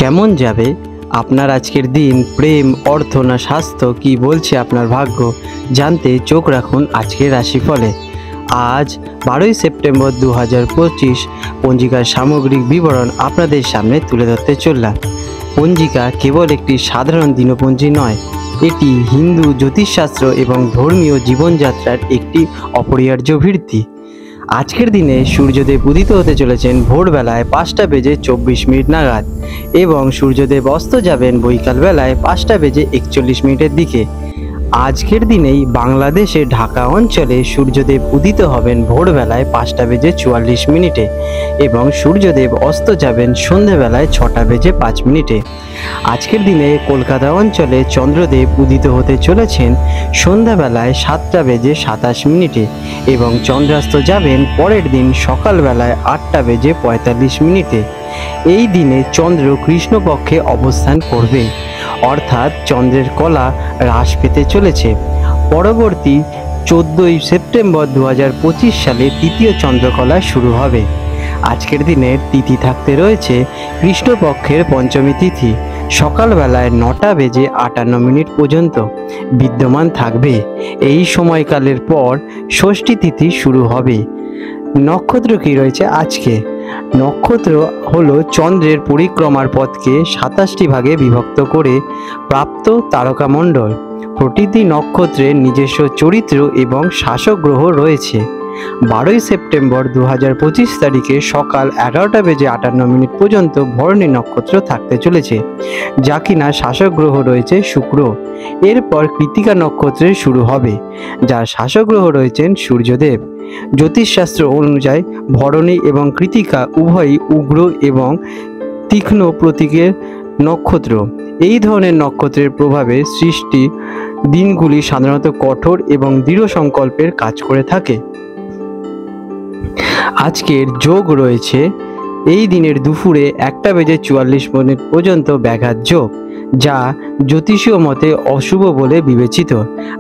কেমন যাবে আপনার আজকের দিন? প্রেম, অর্থ না স্বাস্থ্য, কি বলছে আপনার ভাগ্য? জানতে চোখ রাখুন আজকের রাশিফলে। আজ 12ই সেপ্টেম্বর 2025 পঞ্জিকার সামগ্রিক বিবরণ আপনাদের সামনে তুলে ধরতে চললাম। পঞ্জিকা কেবল একটি সাধারণ দিনপঞ্জি নয়, এটি হিন্দু জ্যোতিষশাস্ত্র এবং ধর্মীয় জীবনযাত্রার একটি অপরিহার্য ভিত্তি। আজকের দিনে সূর্যদেব উদিত হতে চলেছেন ভোরবেলায় 5:24 নাগাদ এবং সূর্যদেব অস্ত যাবেন বৈকালবেলায় 5:41 দিকে। আজকের দিনেই বাংলাদেশে ঢাকা অঞ্চলে সূর্যদেব উদিত হবেন ভোরবেলায় 5:44 এবং সূর্যদেব অস্ত যাবেন সন্ধেবেলায় 6:05। আজকের দিনে কলকাতা অঞ্চলে চন্দ্রদেব উদিত হতে চলেছেন সন্ধ্যাবেলায় 7:27 এবং চন্দ্রাস্ত যাবেন পরের দিন সকালবেলায় 8:45। এই দিনে চন্দ্র কৃষ্ণপক্ষে অবস্থান করবে, অর্থাৎ চন্দ্রের কলা হ্রাস পেতে চলেছে। পরবর্তী 14ই সেপ্টেম্বর 2025 সালে তৃতীয় চন্দ্রকলা শুরু হবে। আজকের দিনের তিথি থাকতে রয়েছে কৃষ্ণপক্ষের পঞ্চমী তিথি, সকালবেলায় 9:58 পর্যন্ত বিদ্যমান থাকবে। এই সময়কালের পর ষষ্ঠী তিথি শুরু হবে। নক্ষত্র কি রয়েছে আজকে? নক্ষত্র হলো চন্দ্রের পরিক্রমার পথকে 27টি ভাগে বিভক্ত করে প্রাপ্ত তারকামণ্ডল। প্রতিটি নক্ষত্রের নিজস্ব চরিত্র এবং শাসক গ্রহ রয়েছে। 12ই সেপ্টেম্বর 2025 তারিখে সকাল 11:58 পর্যন্ত ভরণী নক্ষত্র থাকতে চলেছে, যা কিনা শাসক গ্রহ রয়েছে শুক্র। এরপর কৃত্তিকা নক্ষত্রের শুরু হবে, যার শাসক গ্রহ রয়েছেন সূর্যদেব। জ্যোতিষশাস্ত্র অনুযায়ী ভরণী এবং কৃত্তিকা উভয়ই উগ্র এবং তীক্ষ্ণ প্রতীকের নক্ষত্র। এই ধরনের নক্ষত্রের প্রভাবে সৃষ্টি দিনগুলি সাধারণত কঠোর এবং দৃঢ় সংকল্পের কাজ করে থাকে। আজকের যোগ রয়েছে এই দিনের দুপুরে 1:44 পর্যন্ত ব্যাঘাত যোগ, যা জ্যোতিষীয় মতে অশুভ বলে বিবেচিত।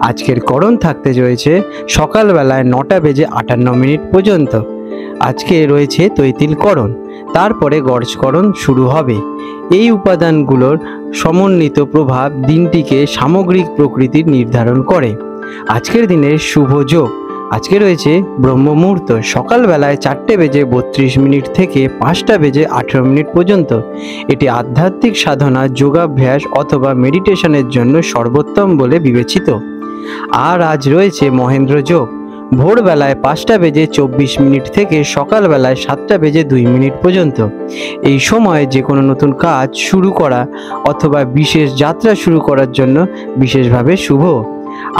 আজকের করণ থাকতে রয়েছে সকালবেলায় 9:58 পর্যন্ত। আজকে রয়েছে তৈতিল করণ, তারপরে গর্জকরণ শুরু হবে। এই উপাদানগুলোর সমন্বিত প্রভাব দিনটিকে সামগ্রিক প্রকৃতির নির্ধারণ করে। আজকের দিনের শুভ যোগ আজকে রয়েছে ব্রহ্ম মুহূর্ত, সকালবেলায় 4:32 থেকে 5:18 পর্যন্ত। এটি আধ্যাত্মিক সাধনা, যোগাভ্যাস অথবা মেডিটেশনের জন্য সর্বোত্তম বলে বিবেচিত। আর আজ রয়েছে মহেন্দ্র যোগ, ভোরবেলায় 5:24 থেকে সকালবেলায় 7:02 পর্যন্ত। এই সময়ে যে কোনো নতুন কাজ শুরু করা অথবা বিশেষ যাত্রা শুরু করার জন্য বিশেষভাবে শুভ।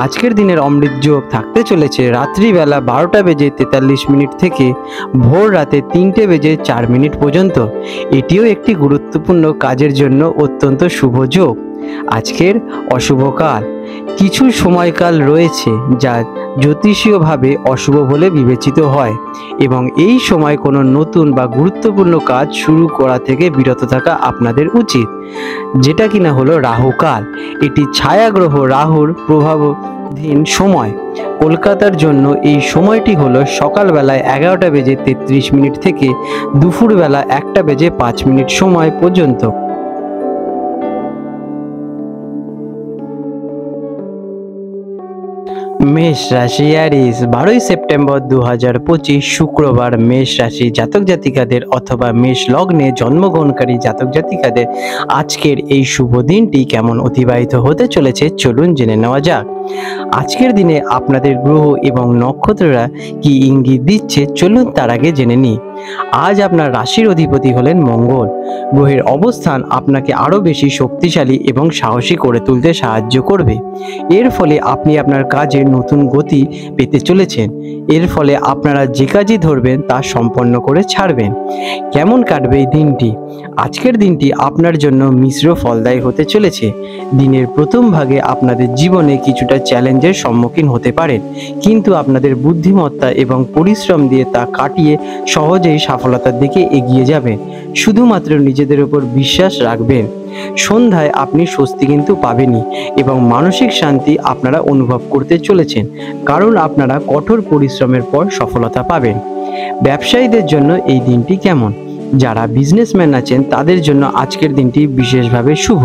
আজকের দিনের অমৃত যোগ থাকতে চলেছে রাত্রিবেলা 12:43 থেকে ভোর রাতে 3:04 পর্যন্ত। এটিও একটি গুরুত্বপূর্ণ কাজের জন্য অত্যন্ত শুভ যোগ। আজকের অশুভ কাল কিছু সময়কাল রয়েছে যা জ্যোতিষীয়ভাবে অশুভ বলে বিবেচিত হয় এবং এই সময় কোনো নতুন বা গুরুত্বপূর্ণ কাজ শুরু করা থেকে বিরত থাকা আপনাদের উচিত, যেটা কিনা হলো রাহুকাল। এটি ছায়াগ্রহ রাহুর প্রভাবাধীন সময়। কলকাতার জন্য এই সময়টি হলো সকালবেলায় 11:33 থেকে দুপুরবেলা 1:05 সময় পর্যন্ত। মেষ রাশি অ্যারিস, 12ই সেপ্টেম্বর 2025 শুক্রবার মেষ রাশি জাতক জাতিকাদের অথবা মেষ লগ্নে জন্মগ্রহণকারী জাতক জাতিকাদের আজকের এই শুভ দিনটি কেমন অতিবাহিত হতে চলেছে চলুন জেনে নেওয়া যাক। আজকের দিনে আপনাদের গ্রহ এবং নক্ষত্ররা কি ইঙ্গিত দিচ্ছে চলুন তার আগে জেনে নিই। আজ আপনার রাশির অধিপতি হলেন মঙ্গল। গ্রহের অবস্থান আপনাকে আরও বেশি শক্তিশালী এবং সাহসী করে তুলতে সাহায্য করবে। এর ফলে আপনি আপনার কাজে নতুন গতি পেতে চলেছেন। এর ফলে আপনারা যে কাজই ধরবেন তা সম্পন্ন করে ছাড়বেন। কেমন কাটবে এই দিনটি? আজকের দিনটি আপনার জন্য মিশ্র ফলদায়ী হতে চলেছে। দিনের প্রথম ভাগে আপনাদের জীবনে কিছুটা চ্যালেঞ্জের সম্মুখীন হতে পারেন, কিন্তু আপনাদের বুদ্ধিমত্তা এবং পরিশ্রম দিয়ে তা কাটিয়ে সহজেই সফলতার দিকে এগিয়ে যাবেন। শুধুমাত্র নিজেদের উপর বিশ্বাস রাখবেন। সন্ধ্যায় আপনি স্বস্তি কিন্তু পাবেনই এবং মানসিক শান্তি আপনারা অনুভব করতে চলেছেন, কারণ আপনারা কঠোর পরিশ্রমের পর সফলতা পাবেন। ব্যবসায়ীদের জন্য এই দিনটি কেমন? যারা বিজনেসম্যান আছেন তাদের জন্য আজকের দিনটি বিশেষভাবে শুভ।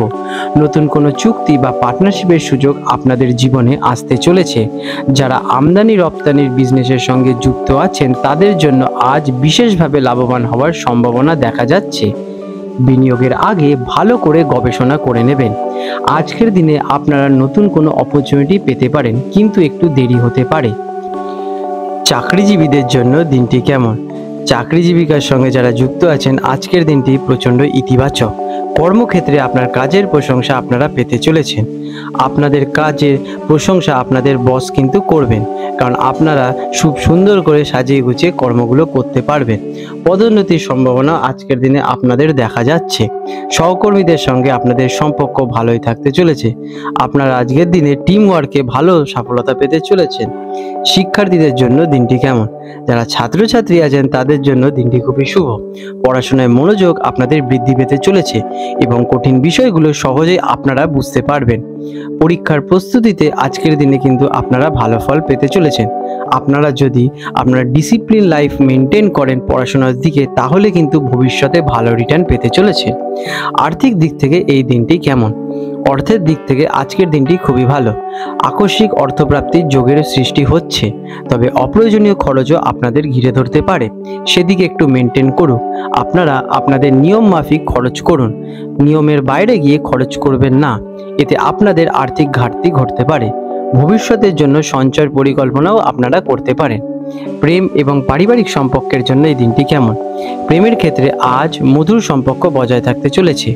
নতুন কোনো চুক্তি বা পার্টনারশিপের সুযোগ আপনাদের জীবনে আসতে চলেছে। যারা আমদানি রপ্তানির বিজনেসের সঙ্গে যুক্ত আছেন তাদের জন্য আজ বিশেষভাবে লাভবান হওয়ার সম্ভাবনা দেখা যাচ্ছে। বিনিয়োগের আগে ভালো করে গবেষণা করে নেবেন। আজকের দিনে আপনারা নতুন কোনো অপরচুনিটি পেতে পারেন, কিন্তু একটু দেরি হতে পারে। চাকরিজীবীদের জন্য দিনটি কেমন? চাকরিজীবিকার সঙ্গে যারা যুক্ত আছেন আজকের দিনটি প্রচণ্ড ইতিবাচক। কর্মক্ষেত্রে আপনার কাজের প্রশংসা আপনারা পেতে চলেছেন। আপনাদের কাজের প্রশংসা আপনাদের বস কিন্তু করবেন, কারণ আপনারা খুব সুন্দর করে সাজিয়ে গুছিয়ে কর্মগুলো করতে পারবেন। পদোন্নতির সম্ভাবনা আজকের দিনে আপনাদের দেখা যাচ্ছে। সহকর্মীদের সঙ্গে আপনাদের সম্পর্ক ভালোই থাকতে চলেছে। আপনারা আজকের দিনে টিম ওয়ার্কে ভালো সফলতা পেতে চলেছেন। শিক্ষার্থীদের জন্য দিনটি কেমন? যারা ছাত্রছাত্রী আছেন তাদের জন্য দিনটি খুবই শুভ। পড়াশোনায় মনোযোগ আপনাদের বৃদ্ধি পেতে চলেছে এবং কঠিন বিষয়গুলো সহজেই আপনারা বুঝতে পারবেন। পরীক্ষার প্রস্তুতিতে আজকের দিনে কিন্তু আপনারা ভালো ফল পেতে চলেছেন। আপনারা যদি আপনারা ডিসিপ্লিন লাইফ মেনটেন করেন পড়াশোনার দিকে, তাহলে কিন্তু ভবিষ্যতে ভালো রিটার্ন পেতে চলেছে। আর্থিক দিক থেকে এই দিনটি কেমন? অর্থের দিক থেকে আজকের দিনটি খুবই ভালো। আকস্মিক অর্থপ্রাপ্তির যোগের সৃষ্টি হচ্ছে, তবে অপ্রয়োজনীয় খরচও আপনাদের ঘিরে ধরতে পারে। সেদিকে একটু মেনটেন করুন। আপনারা আপনাদের নিয়ম মাফিক খরচ করুন, নিয়মের বাইরে গিয়ে খরচ করবেন না, এতে আপনাদের আর্থিক ঘাটতি ঘটতে পারে। ভবিষ্যতের জন্য সঞ্চয়ের পরিকল্পনাও আপনারা করতে পারেন। প্রেম এবং পারিবারিক সম্পর্কের জন্য এই দিনটি কেমন? প্রেমের ক্ষেত্রে আজ মধুর সম্পর্ক বজায় থাকতে চলেছে।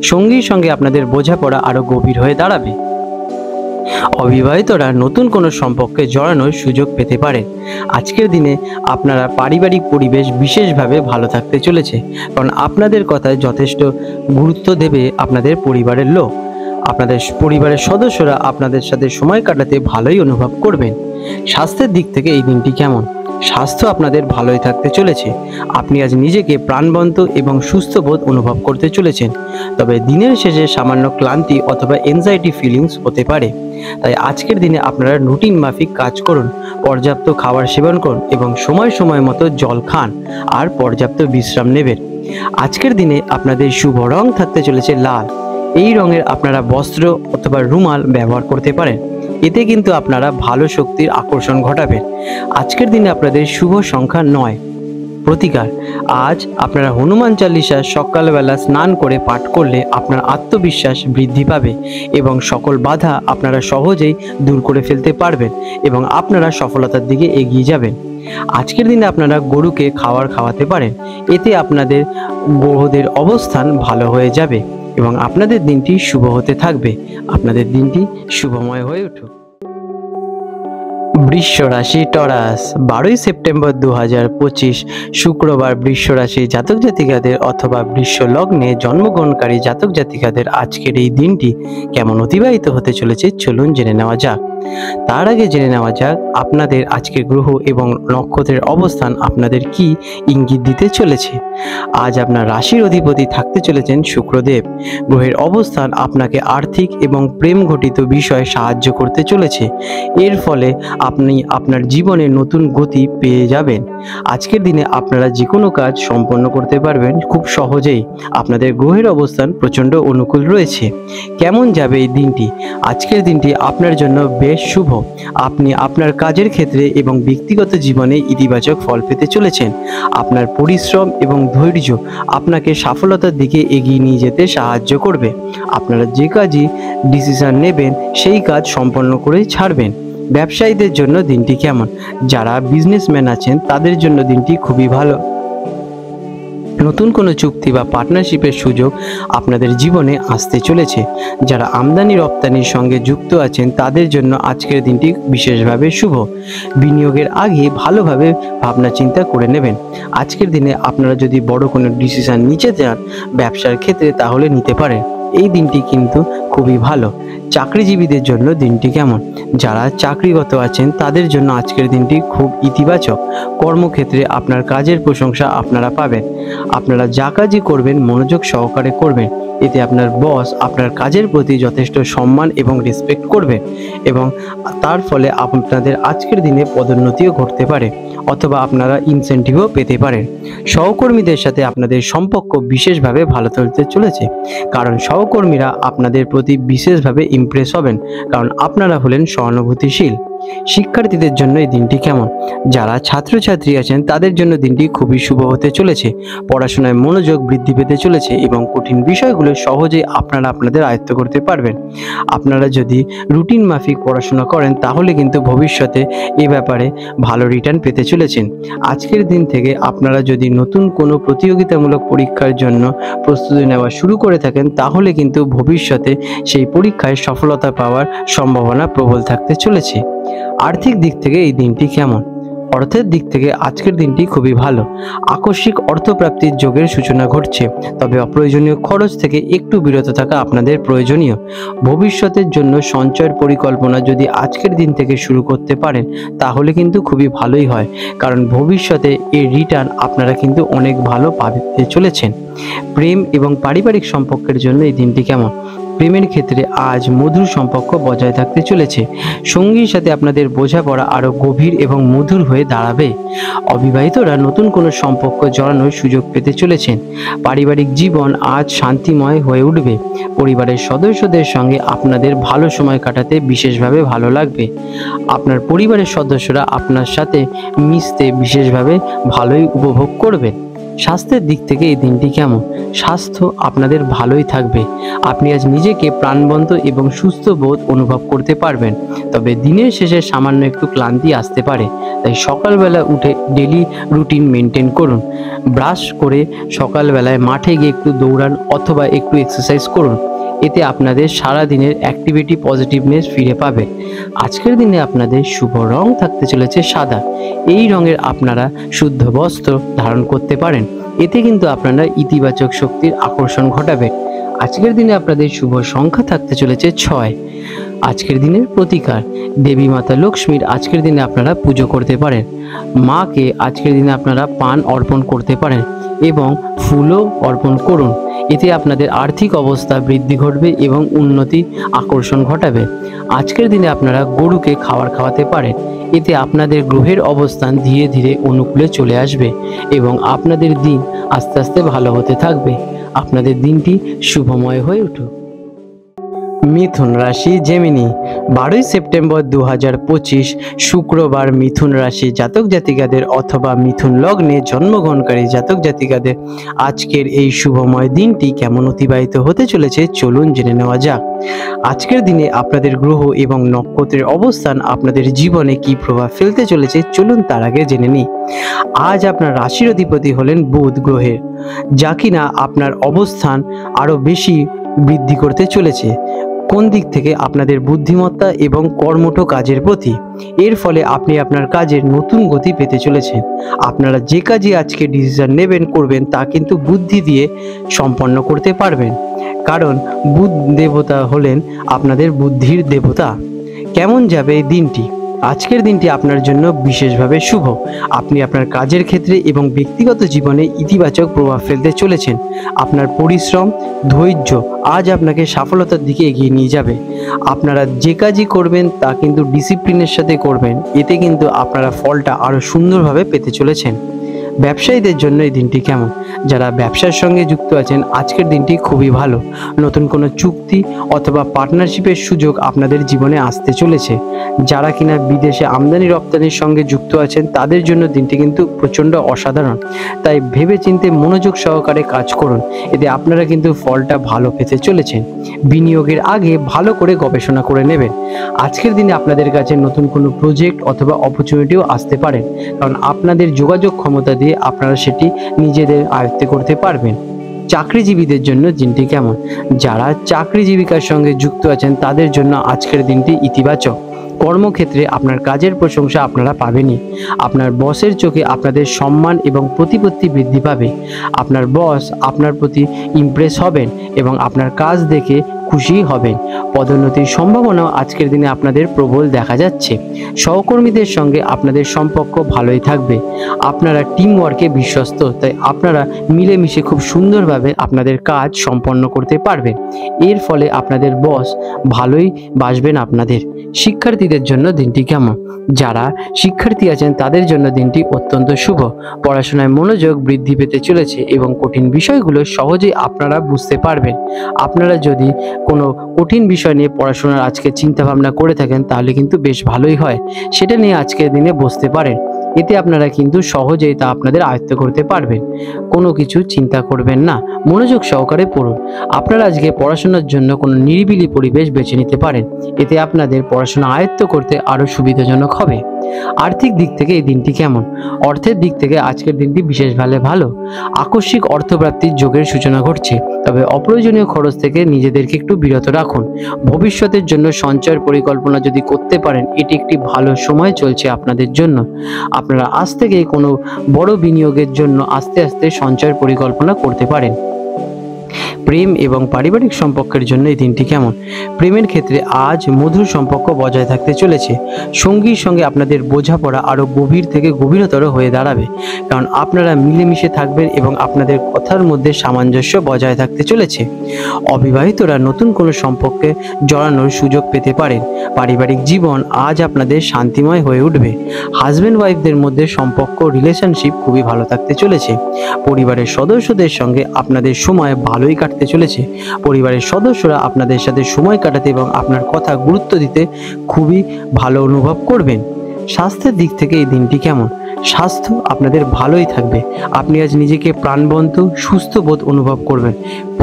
সঙ্গীর সঙ্গে আপনাদের বোঝাপড়া আরো গভীর হয়ে দাঁড়াবে। অবিবাহিতরা নতুন কোনো সম্পর্কে জড়ানোর সুযোগ পেতে পারেন। আজকের দিনে আপনারা পারিবারিক পরিবেশ বিশেষভাবে ভালো থাকতে চলেছে, কারণ আপনাদের কথায় যথেষ্ট গুরুত্ব দেবে আপনাদের পরিবারের লোক। আপনাদের পরিবারের সদস্যরা আপনাদের সাথে সময় কাটাতে ভালোই অনুভব করবেন। স্বাস্থ্যের দিক থেকে এই দিনটি কেমন? স্বাস্থ্য আপনাদের ভালোই থাকতে চলেছে। আপনি আজ নিজেকে প্রাণবন্ত এবং সুস্থ বোধ অনুভব করতে চলেছেন, তবে দিনের শেষে সামান্য ক্লান্তি অথবা এনজাইটি ফিলিংস হতে পারে। তাই আজকের দিনে আপনারা রুটিন মাফিক কাজ করুন, পর্যাপ্ত খাবার সেবন করুন এবং সময় সময় মতো জল খান আর পর্যাপ্ত বিশ্রাম নেবেন। আজকের দিনে আপনাদের শুভ রং থাকতে চলেছে লাল। এই রঙের আপনারা বস্ত্র অথবা রুমাল ব্যবহার করতে পারেন, এতে কিন্তু আপনারা ভালো শক্তির আকর্ষণ ঘটাবেন। আজকের দিনে আপনাদের শুভ সংখ্যা 9। প্রতিকার, আজ আপনারা হনুমান চালিসা সকালবেলা স্নান করে পাঠ করলে আপনার আত্মবিশ্বাস বৃদ্ধি পাবে এবং সকল বাধা আপনারা সহজেই দূর করে ফেলতে পারবেন এবং আপনারা সফলতার দিকে এগিয়ে যাবেন। আজকের দিনে আপনারা গরুকে খাবার খাওয়াতে পারেন, এতে আপনাদের গ্রহদের অবস্থান ভালো হয়ে যাবে এবং আপনাদের দিনটি শুভ হতে থাকবে। আপনাদের দিনটি শুভময় হয়ে উঠুক। বৃষ রাশি টরাস, 12ই সেপ্টেম্বর 2025 শুক্রবার বৃষ রাশি জাতক জাতিকাদের অথবা বৃষ লগ্নে জন্মগ্রহণকারী জাতক জাতিকাদের আজকের এই দিনটি কেমন অতিবাহিত হতে চলেছে চলুন জেনে নেওয়া যাক। তার আগে জেনে নেওয়া যাক আপনাদের আজকের গ্রহ এবং নক্ষত্রের অবস্থান আপনাদের কি ইঙ্গিত দিতে চলেছে। আজ আপনার রাশির অধিপতি থাকতে চলেছেন শুক্রদেব। গ্রহের অবস্থান আপনাকে আর্থিক এবং প্রেম ঘটিত বিষয়ে সাহায্য করতে চলেছে। এর ফলে আপনি আপনার জীবনে নতুন গতি পেয়ে যাবেন। আজকের দিনে আপনারা যে কোনো কাজ সম্পন্ন করতে পারবেন খুব সহজেই। আপনাদের গ্রহের অবস্থান প্রচণ্ড অনুকূল রয়েছে। কেমন যাবে এই দিনটি? আজকের দিনটি আপনার জন্য বেশ শুভ। আপনি আপনার কাজের ক্ষেত্রে এবং ব্যক্তিগত জীবনে ইতিবাচক ফল পেতে চলেছেন। আপনার পরিশ্রম এবং ধৈর্য আপনাকে সফলতার দিকে এগিয়ে নিয়ে যেতে সাহায্য করবে। আপনারা যে কাজই ডিসিশন নেবেন সেই কাজ সম্পন্ন করে ছাড়বেন। ব্যবসায়ীদের জন্য দিনটি কেমন? যারা বিজনেসম্যান আছেন তাদের জন্য দিনটি খুবই ভালো। নতুন কোনো চুক্তি বা পার্টনারশিপের সুযোগ আপনাদের জীবনে আসতে চলেছে। যারা আমদানি রপ্তানির সঙ্গে যুক্ত আছেন তাদের জন্য আজকের দিনটি বিশেষভাবে শুভ। বিনিয়োগের আগে ভালোভাবে ভাবনা চিন্তা করে নেবেন। আজকের দিনে আপনারা যদি বড় কোনো ডিসিশন নিতে চান ব্যবসার ক্ষেত্রে তাহলে নিতে পারেন। এই দিনটি কিন্তু খুবই ভালো। চাকরিজীবীদের জন্য দিনটি কেমন? যারা চাকরিগত আছেন তাদের জন্য আজকের দিনটি খুব ইতিবাচক। কর্মক্ষেত্রে আপনার কাজের প্রশংসা আপনারা পাবেন। আপনারা যা কাজই করবেন মনোযোগ সহকারে করবেন এতে আপনার বস আপনার কাজের প্রতি যথেষ্ট সম্মান এবং রেসপেক্ট করবে এবং তার ফলে আপনাদের আজকের দিনে পদোন্নতিও ঘটতে পারে অথবা আপনারা ইনসেন্টিভও পেতে পারেন। সহকর্মীদের সাথে আপনাদের সম্পর্ক বিশেষভাবে ভালো চলতে চলেছে, কারণ সহকর্মীরা আপনাদের প্রতি বিশেষভাবে ইমপ্রেস হবেন, কারণ আপনারা হলেন সহানুভূতিশীল। শিক্ষার্থীদের জন্য এই দিনটি কেমন? যারা ছাত্রছাত্রী আছেন তাদের জন্য দিনটি খুবই শুভ হতে চলেছে। পড়াশোনায় মনোযোগ বৃদ্ধি পেতে চলেছে এবং কঠিন বিষয়গুলো সহজেই আপনারা আপনাদের আয়ত্ত করতে পারবেন। আপনারা যদি রুটিন মাফিক পড়াশোনা করেন তাহলে কিন্তু ভবিষ্যতে এ ব্যাপারে ভালো রিটার্ন পেতে চলেছেন। আজকের দিন থেকে আপনারা যদি নতুন কোনো প্রতিযোগিতামূলক পরীক্ষার জন্য প্রস্তুতি নেওয়া শুরু করে থাকেন তাহলে কিন্তু ভবিষ্যতে সেই পরীক্ষায় সফলতা পাওয়ার সম্ভাবনা প্রবল থাকতে চলেছে। আর্থিক দিক থেকে এই দিনটি কেমন? অর্থের দিক থেকে আজকের দিনটি খুবই ভালো। আকস্মিক অর্থপ্রাপ্তির যোগের সূচনা ঘটছে, তবে অপ্রয়োজনীয় খরচ থেকে একটু বিরত থাকা আপনাদের প্রয়োজনীয়। ভবিষ্যতের জন্য সঞ্চয়ের পরিকল্পনা যদি আজকের দিন থেকে শুরু করতে পারেন তাহলে কিন্তু খুবই ভালোই হয়, কারণ ভবিষ্যতে এর রিটার্ন আপনারা কিন্তু অনেক ভালো পাতে চলেছেন। প্রেম এবং পারিবারিক সম্পর্কের জন্য এই দিনটি কেমন? প্রেমের ক্ষেত্রে আজ মধুর সম্পর্ক বজায় থাকতে চলেছে। সঙ্গীর সাথে আপনাদের বোঝাপড়া আরও গভীর এবং মধুর হয়ে দাঁড়াবে। অবিবাহিতরা নতুন কোনো সম্পর্ক জড়ানোর সুযোগ পেতে চলেছেন। পারিবারিক জীবন আজ শান্তিময় হয়ে উঠবে। পরিবারের সদস্যদের সঙ্গে আপনাদের ভালো সময় কাটাতে বিশেষভাবে ভালো লাগবে। আপনার পরিবারের সদস্যরা আপনার সাথে মিশতে বিশেষভাবে ভালোই উপভোগ করবেন। স্বাস্থ্যের দিক থেকে এই দিনটি কেমন? স্বাস্থ্য আপনাদের ভালোই থাকবে। আপনি আজ নিজেকে প্রাণবন্ত এবং সুস্থ বোধ অনুভব করতে পারবেন, তবে দিনের শেষে সামান্য একটু ক্লান্তি আসতে পারে। তাই সকালবেলা উঠে ডেলি রুটিন মেনটেন করুন। ব্রাশ করে সকালবেলায় মাঠে গিয়ে একটু দৌড়ান অথবা একটু এক্সারসাইজ করুন। এতে আপনাদের সারা দিনের অ্যাক্টিভিটি পজিটিভনেস ফিরে পাবে। আজকের দিনে আপনাদের শুভ রং থাকতে চলেছে সাদা। এই রঙের আপনারা শুদ্ধ বস্ত্র ধারণ করতে পারেন, এতে কিন্তু আপনারা ইতিবাচক শক্তির আকর্ষণ ঘটাবে। আজকের দিনে আপনাদের শুভ সংখ্যা থাকতে চলেছে 6। আজকের দিনের প্রতিকার, দেবী মাতা লক্ষ্মীর আজকের দিনে আপনারা পুজো করতে পারেন। মাকে আজকের দিনে আপনারা পান অর্পণ করতে পারেন এবং ফুলও অর্পণ করুন। এতে আপনাদের আর্থিক অবস্থা বৃদ্ধি ঘটবে এবং উন্নতি আকর্ষণ ঘটাবে। আজকের দিনে আপনারা গরুকে খাবার খাওয়াতে পারেন। এতে আপনাদের গ্রহের অবস্থান ধীরে ধীরে অনুকূলে চলে আসবে এবং আপনাদের দিন আস্তে আস্তে ভালো হতে থাকবে। আপনাদের দিনটি শুভময় হয়ে উঠুক। মিথুন রাশি জেমিনি, 12 সেপ্টেম্বর 2025 শুক্রবার মিথুন রাশি জাতক জাতিকাদের অথবা মিথুন লগ্নে জন্মগ্রহণকারী জাতক জাতিকাদের আজকের এই শুভময় দিনটি কেমন অতিবাহিত হতে চলেছে চলুন জেনে নেওয়া যাক। আজকের দিনে আপনাদের গ্রহ এবং নক্ষত্রের অবস্থান আপনাদের জীবনে কি প্রভাব ফেলতে চলেছে চলুন তার আগে জেনে নিই। আজ আপনার রাশির অধিপতি হলেন বুধ গ্রহের, যা কিনা আপনার অবস্থান আরও বেশি বৃদ্ধি করতে চলেছে। কোন দিক থেকে? আপনাদের বুদ্ধিমত্তা এবং কর্মঠ কাজের প্রতি। এর ফলে আপনি আপনার কাজের নতুন গতি পেতে চলেছেন। আপনারা যে কাজে আজকে ডিসিশন নেবেন করবেন তা কিন্তু বুদ্ধি দিয়ে সম্পন্ন করতে পারবেন, কারণ বুধ দেবতা হলেন আপনাদের বুদ্ধির দেবতা। কেমন যাবে এই দিনটি? আজকের দিনটি আপনার জন্য বিশেষভাবে শুভ। আপনি আপনার কাজের ক্ষেত্রে এবং ব্যক্তিগত জীবনে ইতিবাচক প্রভাব ফেলতে চলেছেন। আপনার পরিশ্রম, ধৈর্য আজ আপনাকে সফলতার দিকে এগিয়ে নিয়ে যাবে। আপনারা যে কাজই করবেন তা কিন্তু ডিসিপ্লিনের সাথে করবেন, এতে কিন্তু আপনারা ফলটা আরও সুন্দরভাবে পেতে চলেছেন। ব্যবসায়ীদের জন্য এই দিনটি কেমন? যারা ব্যবসার সঙ্গে যুক্ত আছেন আজকের দিনটি খুবই ভালো। নতুন কোনো চুক্তি অথবা পার্টনারশিপের সুযোগ আপনাদের জীবনে আসতে চলেছে। যারা কিনা বিদেশে আমদানি রপ্তানির সঙ্গে যুক্ত আছেন তাদের জন্য দিনটি কিন্তু প্রচণ্ড অসাধারণ। তাই ভেবেচিন্তে মনোযোগ সহকারে কাজ করুন, এতে আপনারা কিন্তু ফলটা ভালো পেতে চলেছেন। বিনিয়োগের আগে ভালো করে গবেষণা করে নেবেন। আজকের দিনে আপনাদের কাছে নতুন কোনো প্রজেক্ট অথবা অপরচুনিটিও আসতে পারেন, কারণ আপনাদের যোগাযোগ ক্ষমতা দিয়ে আপনারা সেটি নিজেদের আয়ত্তে করতে পারবেন। চাকরিজীবীদের জন্য দিনটি কেমন? যারা চাকরি জীবিকার সঙ্গে যুক্ত আছেন তাদের জন্য আজকের দিনটি ইতিবাচক। কর্মক্ষেত্রে আপনার কাজের প্রশংসা আপনারা পাবেনই। আপনার বসের চোখে আপনাদের সম্মান এবং প্রতিপত্তি বৃদ্ধি পাবে। আপনার বস আপনার প্রতি ইমপ্রেস হবেন এবং আপনার কাজ দেখে খুশি হবেন। পদোন্নতির সম্ভাবনাও আজকের দিনে আপনাদের প্রবল দেখা যাচ্ছে। সহকর্মীদের সঙ্গে আপনাদের সম্পর্ক ভালোই থাকবে। আপনারা টিম ওয়ার্কে বিশ্বস্ত, তাই আপনারা মিলেমিশে খুব সুন্দরভাবে আপনাদের কাজ সম্পন্ন করতে পারবেন। এর ফলে আপনাদের বস ভালোই বাসবেন আপনাদের। শিক্ষার্থীদের জন্য দিনটি কেমন? যারা শিক্ষার্থী আছেন তাদের জন্য দিনটি অত্যন্ত শুভ। পড়াশোনায় মনোযোগ বৃদ্ধি পেতে চলেছে এবং কঠিন বিষয়গুলো সহজেই আপনারা বুঝতে পারবেন। আপনারা যদি কোনো কঠিন বিষয় নিয়ে পড়াশোনার আজকে চিন্তা ভাবনা করে থাকেন তাহলে কিন্তু বেশ ভালোই হয়, সেটা নিয়ে আজকের দিনে বসতে পারেন। এতে আপনারা কিন্তু সহজেই তা আপনাদের আয়ত্ত করতে পারবেন। কোনো কিছু চিন্তা করবেন না, মনোযোগ সহকারে পড়ুন। আপনারা আজকে পড়াশোনার জন্য কোনো নিরিবিলি পরিবেশ বেছে নিতে পারেন। এতে আপনাদের পড়াশোনা আয়ত্ত করতে আরও সুবিধাজনক হবে। আর্থিক দিক থেকে এই দিনটি কেমন? অর্থের দিক থেকে আজকের দিনটি বিশেষভাবে ভালো। আকস্মিক অর্থপ্রাপ্তির যোগের সূচনা ঘটছে, তবে অপ্রয়োজনীয় খরচ থেকে নিজেদেরকে একটু বিরত রাখুন। ভবিষ্যতের জন্য সঞ্চয়ের পরিকল্পনা যদি করতে পারেন, এটি একটি ভালো সময় চলছে আপনাদের জন্য। আপনারা আজ থেকেই কোনো বড় বিনিয়োগের জন্য আস্তে আস্তে সঞ্চয়ের পরিকল্পনা করতে পারেন। প্রেম এবং পারিবারিক সম্পর্কের জন্য এই দিনটি কেমন? প্রেমের ক্ষেত্রে আজ মধুর সম্পর্ক বজায় থাকতে চলেছে। সঙ্গীর সঙ্গে আপনাদের বোঝাপড়া আরও গভীর থেকে গভীরতর হয়ে দাঁড়াবে, কারণ আপনারা মিলেমিশে থাকবেন এবং আপনাদের কথার মধ্যে সামঞ্জস্য বজায় থাকতে চলেছে। অবিবাহিতরা নতুন কোনো সম্পর্কে জড়ানোর সুযোগ পেতে পারেন। পারিবারিক জীবন আজ আপনাদের শান্তিময় হয়ে উঠবে। হাজব্যান্ড ওয়াইফদের মধ্যে সম্পর্ক রিলেশনশিপ খুবই ভালো থাকতে চলেছে। পরিবারের সদস্যদের সঙ্গে আপনাদের সময় ভালোই কাটতে চলেছে। পরিবারের সদস্যরা আপনাদের সাথে সময় কাটাতে এবং আপনার কথা গুরুত্ব দিতে খুবই ভালো অনুভব করবেন। স্বাস্থ্যের দিক থেকে এই দিনটি কেমন? স্বাস্থ্য আপনাদের ভালোই থাকবে। আপনি আজ নিজেকে প্রাণবন্ত সুস্থ বোধ অনুভব করবেন।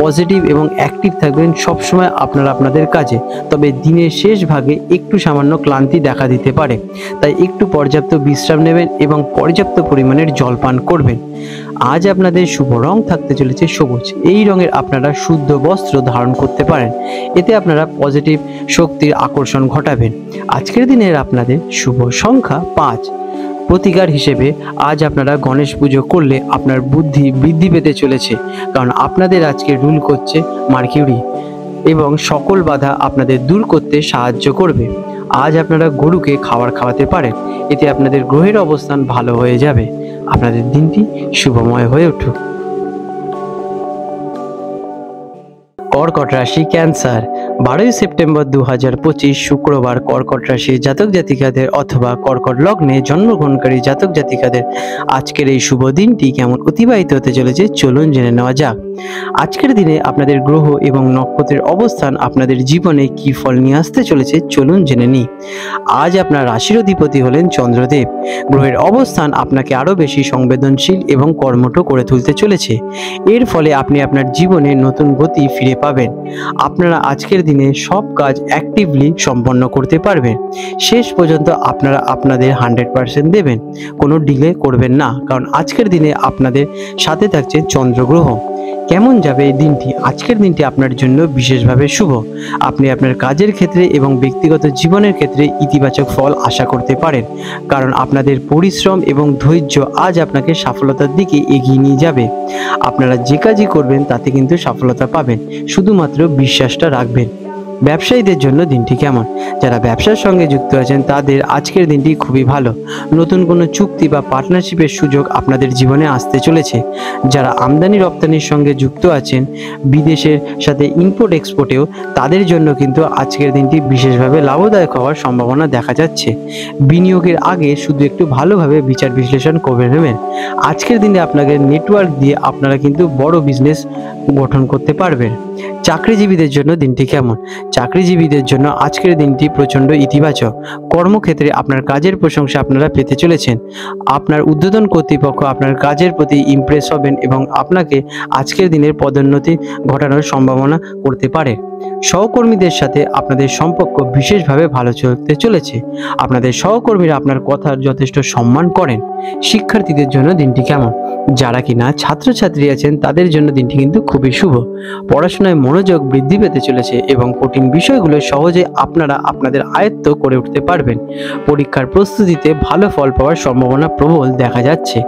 পজিটিভ এবং অ্যাক্টিভ থাকবেন সবসময় আপনারা আপনাদের কাজে। তবে দিনের শেষ ভাগে একটু সামান্য ক্লান্তি দেখা দিতে পারে, তাই একটু পর্যাপ্ত বিশ্রাম নেবেন এবং পর্যাপ্ত পরিমাণের জল পান করবেন। আজ আপনাদের শুভ রং থাকতে চলেছে সবুজ। এই রঙের আপনারা শুদ্ধ বস্ত্র ধারণ করতে পারেন, এতে আপনারা পজিটিভ শক্তির আকর্ষণ ঘটাবেন। আজকের দিনের আপনাদের শুভ সংখ্যা 5। প্রতিকার হিসেবে আজ আপনারা গণেশ পুজো করলে আপনার বুদ্ধি বৃদ্ধি পেতে চলেছে, কারণ আপনাদের আজকে রুল করছে মার্কিউরি এবং সকল বাধা আপনাদের দূর করতে সাহায্য করবে। আজ আপনারা গরুকে খাবার খাওয়াতে পারেন, এতে আপনাদের গ্রহের অবস্থান ভালো হয়ে যাবে। আপনাদের দিনটি শুভময় হয়ে উঠুক। কর্কট রাশি ক্যান্সার। 12 সেপ্টেম্বর 2025 শুক্রবার কর্কট রাশি জাতক জাতিকাদের অথবা কর্কট লগ্নে জন্মগ্রহণকারী জাতক জাতিকাদের আজকের এই শুভ দিনটি কেমন অতিবাহিত হতে চলেছে চলুন জেনে নেওয়া যাক। আজকের দিনে আপনাদের গ্রহ এবং নক্ষত্রের অবস্থান আপনাদের জীবনে কি ফল নিয়ে আসতে চলেছে চলুন জেনে নিই। আজ আপনার রাশির অধিপতি হলেন চন্দ্রদেব। গ্রহের অবস্থান আপনাকে আরও বেশি সংবেদনশীল এবং কর্মঠ করে তুলতে চলেছে। এর ফলে আপনি আপনার জীবনে নতুন গতি ফিরে পাবেন। আপনারা আজকের দিনে সব কাজ অ্যাক্টিভলি সম্পন্ন করতে পারবেন। শেষ পর্যন্ত আপনারা আপনাদের 100% দেবেন, কোনো ডিলে করবেন না, কারণ আজকের দিনে আপনাদের সাথে থাকছে চন্দ্রগ্রহ। কেমন যাবে এই দিনটি? আজকের দিনটি আপনার জন্য বিশেষভাবে শুভ। আপনি আপনার কাজের ক্ষেত্রে এবং ব্যক্তিগত জীবনের ক্ষেত্রে ইতিবাচক ফল আশা করতে পারেন, কারণ আপনাদের পরিশ্রম এবং ধৈর্য আজ আপনাকে সফলতার দিকে এগিয়ে নিয়ে যাবে। আপনারা যে কাজই করবেন তাতে কিন্তু সফলতা পাবেন, শুধুমাত্র বিশ্বাসটা রাখবেন। ব্যবসায়ীদের জন্য দিনটি কেমন? যারা ব্যবসার সঙ্গে যুক্ত আছেন তাদের আজকের দিনটি খুবই ভালো। নতুন কোনো চুক্তি বা পার্টনারশিপের সুযোগ আপনাদের জীবনে আসতে চলেছে। যারা আমদানি রপ্তানির সঙ্গে যুক্ত আছেন, বিদেশের সাথে ইম্পোর্ট এক্সপোর্টেও, তাদের জন্য কিন্তু আজকের দিনটি বিশেষভাবে লাভদায়ক হওয়ার সম্ভাবনা দেখা যাচ্ছে। বিনিয়োগের আগে শুধু একটু ভালোভাবে বিচার বিশ্লেষণ করে নেবেন। আজকের দিনে আপনাদের নেটওয়ার্ক দিয়ে আপনারা কিন্তু বড় বিজনেস গঠন করতে পারবেন। চাকরিজীবীদের জন্য দিনটি কেমন? চাকরিজীবীদের জন্য আজকের দিনটি প্রচণ্ড ইতিবাচক। কর্মক্ষেত্রে আপনার কাজের প্রশংসা আপনারা পেতে চলেছেন। আপনার ঊর্ধ্বতন কর্তৃপক্ষ আপনার কাজের প্রতি ইমপ্রেস হবেন এবং আপনাকে আজকের দিনের পদোন্নতি ঘটানোর সম্ভাবনা করতে পারে। সহকর্মীদের সাথে আপনাদের সম্পর্ক বিশেষভাবে ভালো চলতে চলেছে। আপনাদের সহকর্মীরা আপনার কথার যথেষ্ট সম্মান করেন। শিক্ষার্থীদের জন্য দিনটি কেমন? যারা কিনা ছাত্রছাত্রী আছেন তাদের জন্য দিনটি কিন্তু খুবই শুভ। পড়াশোনায় মনোযোগ বৃদ্ধি পেতে চলেছে এবং কঠিন বিষয়গুলো সহজে আপনারা আপনাদের আয়ত্ত করে উঠতে পারবেন। পরীক্ষার প্রস্তুতিতে ভালো ফল পাওয়ার সম্ভাবনা প্রবল দেখা যাচ্ছে।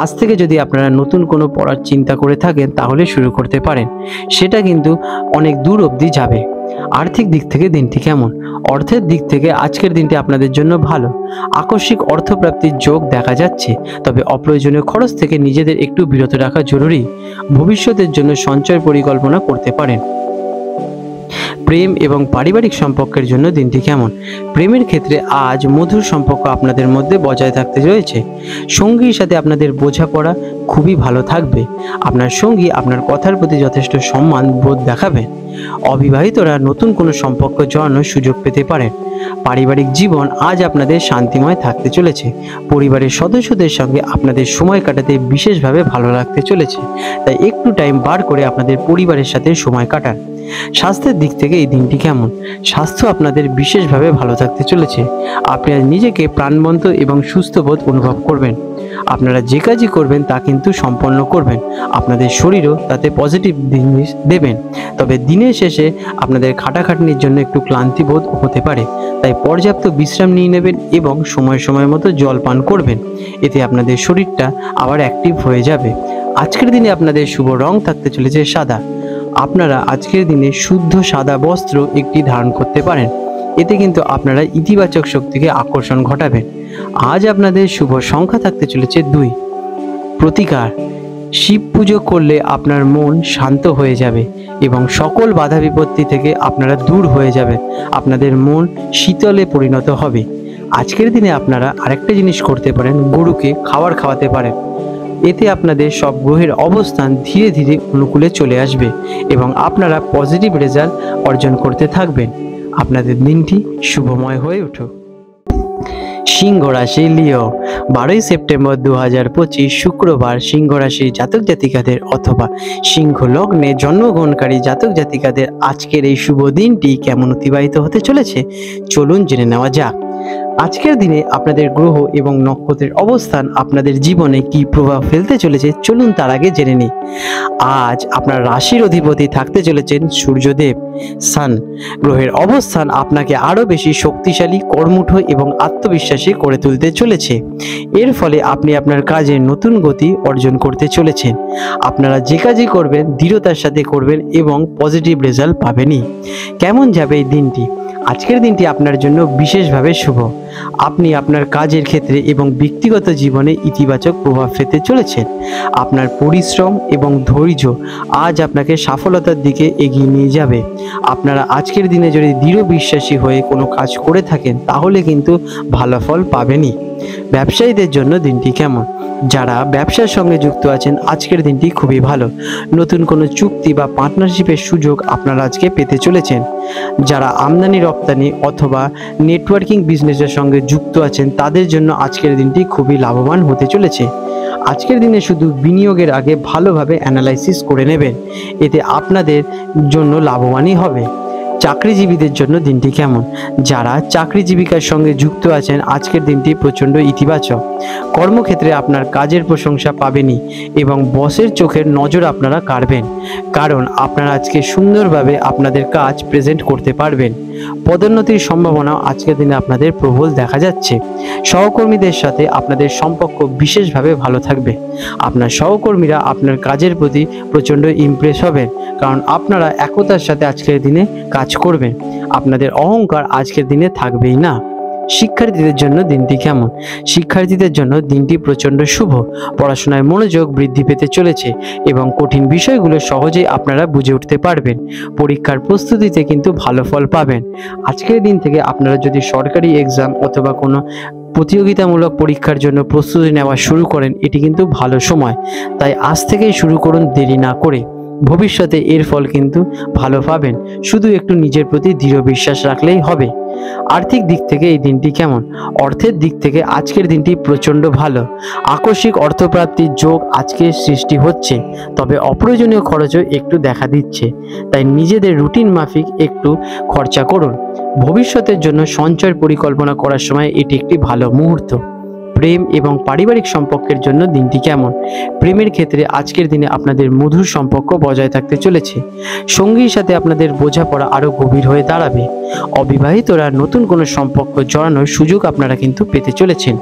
আজ থেকে যদি আপনারা নতুন কোনো পড়ার চিন্তা করে থাকেন তাহলে শুরু করতে পারেন, সেটা কিন্তু অনেক দূর অবধি যাবে। আর্থিক দিক থেকে দিনটি কেমন? অর্থের দিক থেকে আজকের দিনটি আপনাদের জন্য ভালো। আকস্মিক অর্থপ্রাপ্তির যোগ দেখা যাচ্ছে, তবে অপ্রয়োজনীয় খরচ থেকে নিজেদের একটু বিরত রাখা জরুরি। ভবিষ্যতের জন্য সঞ্চয় পরিকল্পনা করতে পারেন। প্রেম এবং পারিবারিক সম্পর্কের জন্য দিনটি কেমন? প্রেমের ক্ষেত্রে আজ মধুর সম্পর্ক আপনাদের মধ্যে বজায় থাকতে রয়েছে। সঙ্গীর সাথে আপনাদের বোঝাপড়া খুবই ভালো থাকবে। আপনার সঙ্গী আপনার কথার প্রতি যথেষ্ট সম্মান বোধ দেখাবেন। অবিবাহিতরা নতুন কোনো সম্পর্ক জড়ানোর সুযোগ পেতে পারেন। পারিবারিক জীবন আজ আপনাদের শান্তিময় থাকতে চলেছে। পরিবারের সদস্যদের সঙ্গে আপনাদের সময় কাটাতে বিশেষভাবে ভালো লাগতে চলেছে, তাই একটু টাইম বার করে আপনাদের পরিবারের সাথে সময় কাটান। স্বাস্থ্যের দিক থেকে এই দিনটি কেমন? স্বাস্থ্য আপনাদের বিশেষভাবে ভালো থাকতে চলেছে। আপনি আজ নিজেকে প্রাণবন্ত এবং সুস্থ বোধ অনুভব করবেন। আপনারা যে কাজই করবেন তা কিন্তু সম্পন্ন করবেন। আপনাদের শরীরও তাতে পজিটিভ জিনিস দেবেন। তবে দিনের শেষে আপনাদের খাটাখাটনির জন্য একটু ক্লান্তি বোধ হতে পারে, তাই পর্যাপ্ত বিশ্রাম নিয়ে নেবেন এবং সময় সময় মতো জল পান করবেন। এতে আপনাদের শরীরটা আবার অ্যাক্টিভ হয়ে যাবে। আজকের দিনে আপনাদের শুভ রং থাকতে চলেছে সাদা। আপনারা আজকের দিনে শুদ্ধ সাদা বস্ত্র একটি ধারণ করতে পারেন। এতে কিন্তু আপনারা ইতিবাচক শক্তিকে আকর্ষণ ঘটাবেন। আজ আপনাদের শুভ সংখ্যা থাকতে চলেছে 2। প্রতিকার: শিব পুজো করলে আপনার মন শান্ত হয়ে যাবে এবং সকল বাধা বিপত্তি থেকে আপনারা দূর হয়ে যাবেন। আপনাদের মন শীতলে পরিণত হবে। আজকের দিনে আপনারা আরেকটা জিনিস করতে পারেন, গরুকে খাবার খাওয়াতে পারেন। এতে আপনাদের সব গ্রহের অবস্থান ধীরে ধীরে অনুকূলে চলে আসবে এবং আপনারা পজিটিভ রেজাল্ট অর্জন করতে থাকবেন। আপনাদের দিনটি শুভময় হয়ে উঠুক। সিংহ রাশি লিও, 12ই সেপ্টেম্বর 2025 শুক্রবার সিংহ রাশির জাতক জাতিকাদের অথবা সিংহ লগ্নে জন্মগ্রহণকারী জাতক জাতিকাদের আজকের এই শুভ দিনটি কেমন অতিবাহিত হতে চলেছে চলুন জেনে নেওয়া যাক। আজকের দিনে আপনাদের গ্রহ এবং নক্ষত্রের অবস্থান আপনাদের জীবনে কি প্রভাব ফেলতে চলেছে চলুন তার আগে জেনে নিই। আজ আপনার রাশির অধিপতি থাকতে চলেছেন সূর্যদেব। সান গ্রহের অবস্থান আপনাকে আরও বেশি শক্তিশালী, কর্মঠ এবং আত্মবিশ্বাসী করে তুলতে চলেছে। এর ফলে আপনি আপনার কাজে নতুন গতি অর্জন করতে চলেছেন। আপনারা যে কাজই করবেন দৃঢ়তার সাথে করবেন এবং পজিটিভ রেজাল্ট পাবেনই। কেমন যাবে এই দিনটি? আজকের দিনটি আপনার জন্য বিশেষভাবে শুভ। আপনি আপনার কাজের ক্ষেত্রে এবং ব্যক্তিগত জীবনে ইতিবাচক প্রভাব ফেলতে চলেছেন। আপনার পরিশ্রম এবং ধৈর্য আজ আপনাকে সফলতার দিকে এগিয়ে নিয়ে যাবে। আপনারা আজকের দিনে যদি দৃঢ় বিশ্বাসী হয়ে কোনো কাজ করে থাকেন তাহলে কিন্তু ভালো ফল পাবেনই। ব্যবসায়ীদের জন্য দিনটি কেমন? যারা ব্যবসার সঙ্গে যুক্ত আছেন আজকের দিনটি খুবই ভালো। নতুন কোনো চুক্তি বা পার্টনারশিপের সুযোগ আপনারা আজকে পেতে চলেছেন। যারা আমদানি রপ্তানি অথবা নেটওয়ার্কিং বিজনেসের সঙ্গে যুক্ত আছেন তাদের জন্য আজকের দিনটি খুবই লাভবান হতে চলেছে। আজকের দিনে শুধু বিনিয়োগের আগে ভালোভাবে অ্যানালাইসিস করে নেবেন, এতে আপনাদের জন্য লাভবানই হবে। চাকরিজীবীদের জন্য দিনটি কেমন? যারা চাকরি জীবিকার সঙ্গে যুক্ত আছেন আজকের দিনটি প্রচণ্ড ইতিবাচক। কর্মক্ষেত্রে আপনার কাজের প্রশংসা পাবেনই এবং বসের চোখের নজর আপনারা কাড়বেন, কারণ আপনারা আজকে সুন্দরভাবে আপনাদের কাজ প্রেজেন্ট করতে পারবেন। পদোন্নতির সম্ভাবনা আজকের দিনে আপনাদের প্রবল দেখা যাচ্ছে। সহকর্মীদের সাথে আপনাদের সম্পর্ক বিশেষভাবে ভালো থাকবে। আপনার সহকর্মীরা আপনার কাজের প্রতি প্রচণ্ড ইমপ্রেস হবেন, কারণ আপনারা একতার সাথে আজকের দিনে কাজ করবেন। আপনাদের অহংকার আজকের দিনে থাকবেই না। শিক্ষার্থীদের জন্য দিনটি কেমন? শিক্ষার্থীদের জন্য দিনটি প্রচণ্ড শুভ। পড়াশোনায় মনোযোগ বৃদ্ধি পেতে চলেছে এবং কঠিন বিষয়গুলো সহজেই আপনারা বুঝে উঠতে পারবেন। পরীক্ষার প্রস্তুতিতে কিন্তু ভালো ফল পাবেন। আজকের দিন থেকে আপনারা যদি সরকারি এক্সাম অথবা কোনো প্রতিযোগিতামূলক পরীক্ষার জন্য প্রস্তুতি নেওয়া শুরু করেন এটি কিন্তু ভালো সময়, তাই আজ থেকেই শুরু করুন দেরি না করে। ভবিষ্যতে এর ফল কিন্তু ভালো পাবেন, শুধু একটু নিজের প্রতি দৃঢ় বিশ্বাস রাখলেই হবে। আর্থিক দিক থেকে এই দিনটি কেমন? অর্থের দিক থেকে আজকের দিনটি প্রচণ্ড ভালো। আকস্মিক অর্থপ্রাপ্তির যোগ আজকে সৃষ্টি হচ্ছে, তবে অপ্রয়োজনীয় খরচও একটু দেখা দিচ্ছে, তাই নিজেদের রুটিন মাফিক একটু খরচা করুন। ভবিষ্যতের জন্য সঞ্চয়ের পরিকল্পনা করার সময় এটি একটি ভালো মুহূর্ত। প্রেম এবং পারিবারিক সম্পর্কের জন্য দিনটি কেমন? প্রেমের ক্ষেত্রে আজকের দিনে আপনাদের মধুর সম্পর্ক বজায় থাকতে চলেছে। সঙ্গীর সাথে আপনাদের বোঝাপড়া আরও গভীর হয়ে দাঁড়াবে। অবিবাহিতরা নতুন কোনো সম্পর্ক জড়ানোর সুযোগ আপনারা কিন্তু পেতে চলেছেন।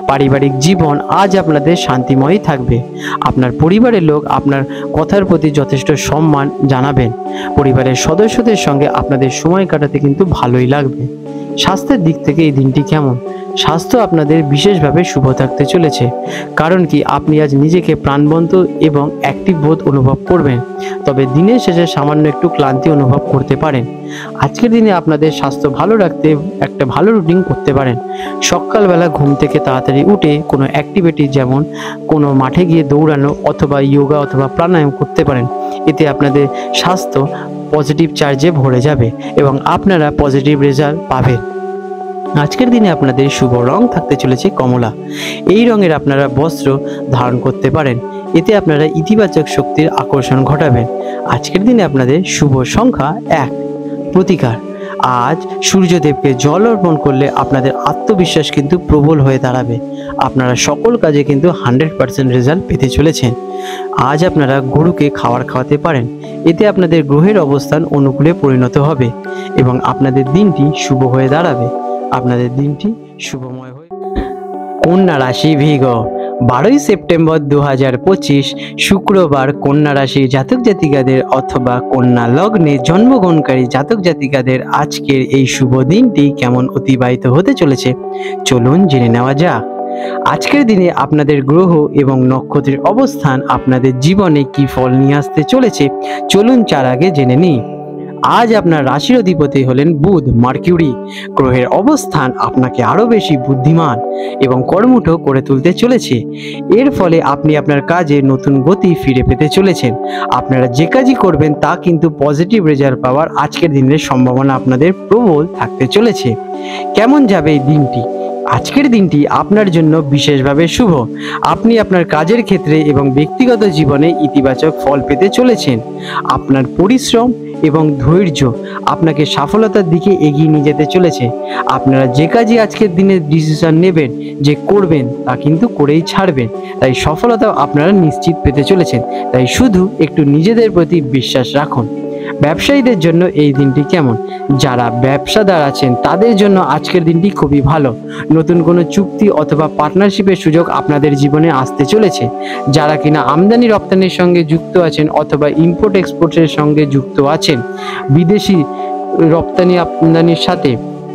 পারিবারিক জীবন আজ আপনাদের শান্তিময়ই থাকবে। আপনার পরিবারের লোক আপনার কথার প্রতি যথেষ্ট সম্মান জানাবেন। পরিবারের সদস্যদের সঙ্গে আপনাদের সময় কাটাতে কিন্তু ভালোই লাগবে। স্বাস্থ্যের দিক থেকে এই দিনটি কেমন? স্বাস্থ্য আপনাদের বিশেষভাবে শুভ থাকতে চলেছে। কারণ কি, আপনি আজ নিজেকে প্রাণবন্ত এবং অ্যাক্টিভ বোধ অনুভব করবেন। তবে দিনের শেষে সামান্য একটু ক্লান্তি অনুভব করতে পারেন। আজকের দিনে আপনাদের স্বাস্থ্য ভালো রাখতে একটা ভালো রুটিন করতে পারেন। সকালবেলা ঘুম থেকে তাড়াতাড়ি উঠে কোনো অ্যাক্টিভিটি, যেমন কোনো মাঠে গিয়ে দৌড়ানো অথবা যোগা অথবা প্রাণায়াম করতে পারেন। এতে আপনাদের স্বাস্থ্য পজিটিভ চার্জে ভরে যাবে এবং আপনারা পজিটিভ রেজাল্ট পাবেন। আজকের দিনে আপনাদের শুভ রং থাকতে চলেছে কমলা। এই রঙের আপনারা বস্ত্র ধারণ করতে পারেন। এতে আপনারা ইতিবাচক শক্তির আকর্ষণ ঘটাবেন। আজকের দিনে আপনাদের শুভ সংখ্যা 1। প্রতিকার, আজ সূর্যদেবকে জল অর্পণ করলে আপনাদের আত্মবিশ্বাস কিন্তু প্রবল হয়ে দাঁড়াবে। আপনারা সকল কাজে কিন্তু 100% রেজাল্ট পেতে চলেছেন। আজ আপনারা গরুকে খাবার খাওয়াতে পারেন। এতে আপনাদের গ্রহের অবস্থান অনুকূলে পরিণত হবে এবং আপনাদের দিনটি শুভ হয়ে দাঁড়াবে। আপনাদের দিনটি শুভময় হয়ে। কন্যা রাশি ভিগ, 12ই সেপ্টেম্বর 2025 শুক্রবার কন্যা রাশি জাতক জাতিকাদের অথবা কন্যা লগ্নে জন্মগ্রহণকারী জাতক জাতিকাদের আজকের এই শুভ দিনটি কেমন অতিবাহিত হতে চলেছে চলুন জেনে নেওয়া যাক। আজকের দিনে আপনাদের গ্রহ এবং নক্ষত্রের অবস্থান আপনাদের জীবনে কি ফল নিয়ে আসতে চলেছে চলুন তার আগে জেনে নিই। আজ আপনার রাশির অধিপতি হলেন বুধ মার্কিউরি। গ্রহের অবস্থান আপনাকে আরও বেশি বুদ্ধিমান এবং কর্মঠ করে তুলতে চলেছে। এর ফলে আপনি আপনার কাজে নতুন গতি ফিরে পেতে চলেছেন। আপনারা যে কাজই করবেন তা কিন্তু পজিটিভ রেজাল্ট পাওয়ার আজকের দিনের সম্ভাবনা আপনাদের প্রবল থাকতে চলেছে। কেমন যাবে এই দিনটি? আজকের দিনটি আপনার জন্য বিশেষভাবে শুভ। আপনি আপনার কাজের ক্ষেত্রে এবং ব্যক্তিগত জীবনে ইতিবাচক ফল পেতে চলেছেন। আপনার পরিশ্রম এবং ধৈর্য আপনাকে সফলতার দিকে এগিয়ে নিয়ে যেতে চলেছে। আপনারা যে কাজই আজকের দিনে ডিসিশন নেবেন যে করবেন তা কিন্তু করেই ছাড়বেন। তাই সফলতা আপনারা নিশ্চিত পেতে চলেছেন। তাই শুধু একটু নিজেদের প্রতি বিশ্বাস রাখুন। ব্যবসায়ীদের জন্য এই দিনটি কেমন? যারা ব্যবসাদার আছেন তাদের জন্য আজকের দিনটি খুবই ভালো। নতুন কোনো চুক্তি অথবা পার্টনারশিপের সুযোগ আপনাদের জীবনে আসতে চলেছে। যারা কিনা আমদানি রপ্তানির সঙ্গে যুক্ত আছেন অথবা ইম্পোর্ট এক্সপোর্টের সঙ্গে যুক্ত আছেন, বিদেশি রপ্তানি আমদানির সাথে,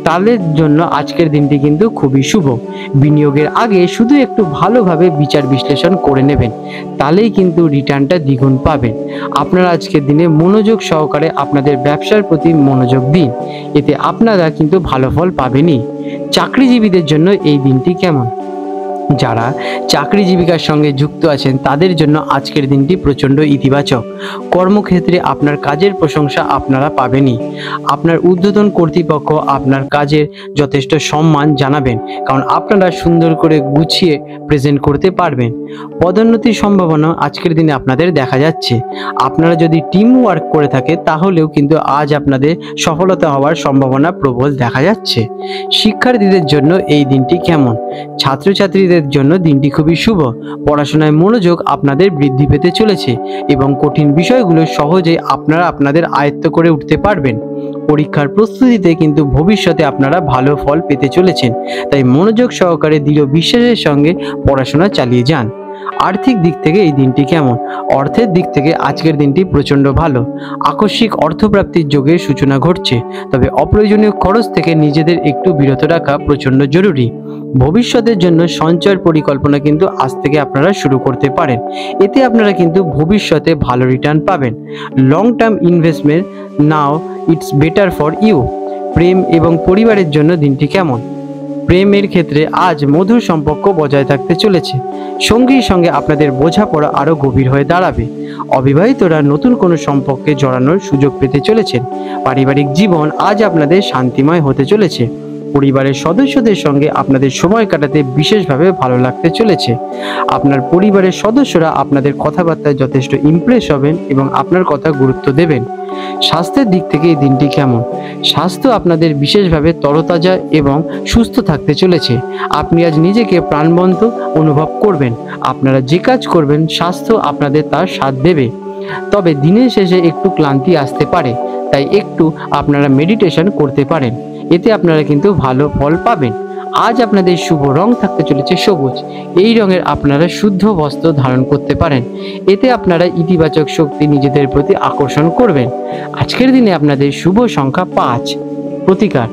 তাদের জন্য আজকের দিনটি কিন্তু খুবই শুভ। বিনিয়োগের আগে শুধু একটু ভালোভাবে বিচার বিশ্লেষণ করে নেবেন, তাহলেই কিন্তু রিটার্নটা দ্বিগুণ পাবেন। আপনারা আজকের দিনে মনোযোগ সহকারে আপনাদের ব্যবসার প্রতি মনোযোগ দিন, এতে আপনারা কিন্তু ভালো ফল পাবেনই। চাকরিজীবীদের জন্য এই দিনটি কেমন? যারা চাকরি জীবিকার সঙ্গে যুক্ত আছেন তাদের জন্য আজকের দিনটি প্রচণ্ড ইতিবাচক। কর্মক্ষেত্রে আপনার কাজের প্রশংসা আপনারা পাবেনই। আপনার ঊর্ধ্বতন কর্তৃপক্ষ আপনার কাজের যথেষ্ট সম্মান জানাবেন, কারণ আপনারা সুন্দর করে গুছিয়ে প্রেজেন্ট করতে পারবেন। পদোন্নতির সম্ভাবনা আজকের দিনে আপনাদের দেখা যাচ্ছে। আপনারা যদি টিম ওয়ার্ক করে থাকে তাহলেও কিন্তু আজ আপনাদের সফলতা হওয়ার সম্ভাবনা প্রবল দেখা যাচ্ছে। শিক্ষার্থীদের জন্য এই দিনটি কেমন? ছাত্রছাত্রীদের জন্য দিনটি খুবই শুভ। পড়াশোনায় মনোযোগ আপনাদের বৃদ্ধি পেতে চলেছে এবং কঠিন বিষয়গুলো সহজে আপনারা আপনাদের আয়ত্ত করে উঠতে পারবেন। পরীক্ষার প্রস্তুতিতে কিন্তু ভবিষ্যতে আপনারা ভালো ফল পেতে চলেছেন। তাই মনোযোগ সহকারে দৃঢ় বিশ্বাসের সঙ্গে পড়াশোনা চালিয়ে যান। আর্থিক দিক থেকে এই দিনটি কেমন? অর্থের দিক থেকে আজকের দিনটি প্রচণ্ড ভালো। আকস্মিক অর্থপ্রাপ্তির যোগের সূচনা ঘটছে, তবে অপ্রয়োজনীয় খরচ থেকে নিজেদের একটু বিরত রাখা প্রচণ্ড জরুরি। ভবিষ্যতের জন্য সঞ্চয়ের পরিকল্পনা কিন্তু আজ থেকে আপনারা শুরু করতে পারেন। এতে আপনারা কিন্তু ভবিষ্যতে ভালো রিটার্ন পাবেন। Long term investment now it's better for you. প্রেম এবং পরিবারের জন্য দিনটি কেমন? প্রেমের ক্ষেত্রে আজ মধুর সম্পর্ক বজায় থাকতে চলেছে। সঙ্গীর সঙ্গে আপনাদের বোঝাপড়া আরও গভীর হয়ে দাঁড়াবে। অবিবাহিতরা নতুন কোনো সম্পর্কে জড়ানোর সুযোগ পেতে চলেছেন। পারিবারিক জীবন আজ আপনাদের শান্তিময় হতে চলেছে। পরিবারের সদস্যদের সঙ্গে আপনাদের সময় কাটাতে বিশেষভাবে ভালো লাগতে চলেছে। আপনার পরিবারের সদস্যরা আপনাদের কথাবার্তায় যথেষ্ট ইমপ্রেস হবেন এবং আপনার কথা গুরুত্ব দেবেন। স্বাস্থ্যের দিক থেকে এই দিনটি কেমন? স্বাস্থ্য আপনাদের বিশেষভাবে তরতাজা এবং সুস্থ থাকতে চলেছে। আপনি আজ নিজেকে প্রাণবন্ত অনুভব করবেন। আপনারা যে কাজ করবেন স্বাস্থ্য আপনাদের তার সাথ দেবে। তবে দিনের শেষে একটু ক্লান্তি আসতে পারে, তাই একটু আপনারা মেডিটেশন করতে পারেন, এতে আপনারা কিন্তু ভালো ফল পাবেন। আজ আপনাদের শুভ রং থাকতে চলেছে সবুজ। এই রঙের আপনারা শুদ্ধ বস্ত্র ধারণ করতে পারেন, এতে আপনারা ইতিবাচক শক্তি নিজেদের প্রতি আকর্ষণ করবেন। আজকের দিনে আপনাদের শুভ সংখ্যা 5। প্রতিকার,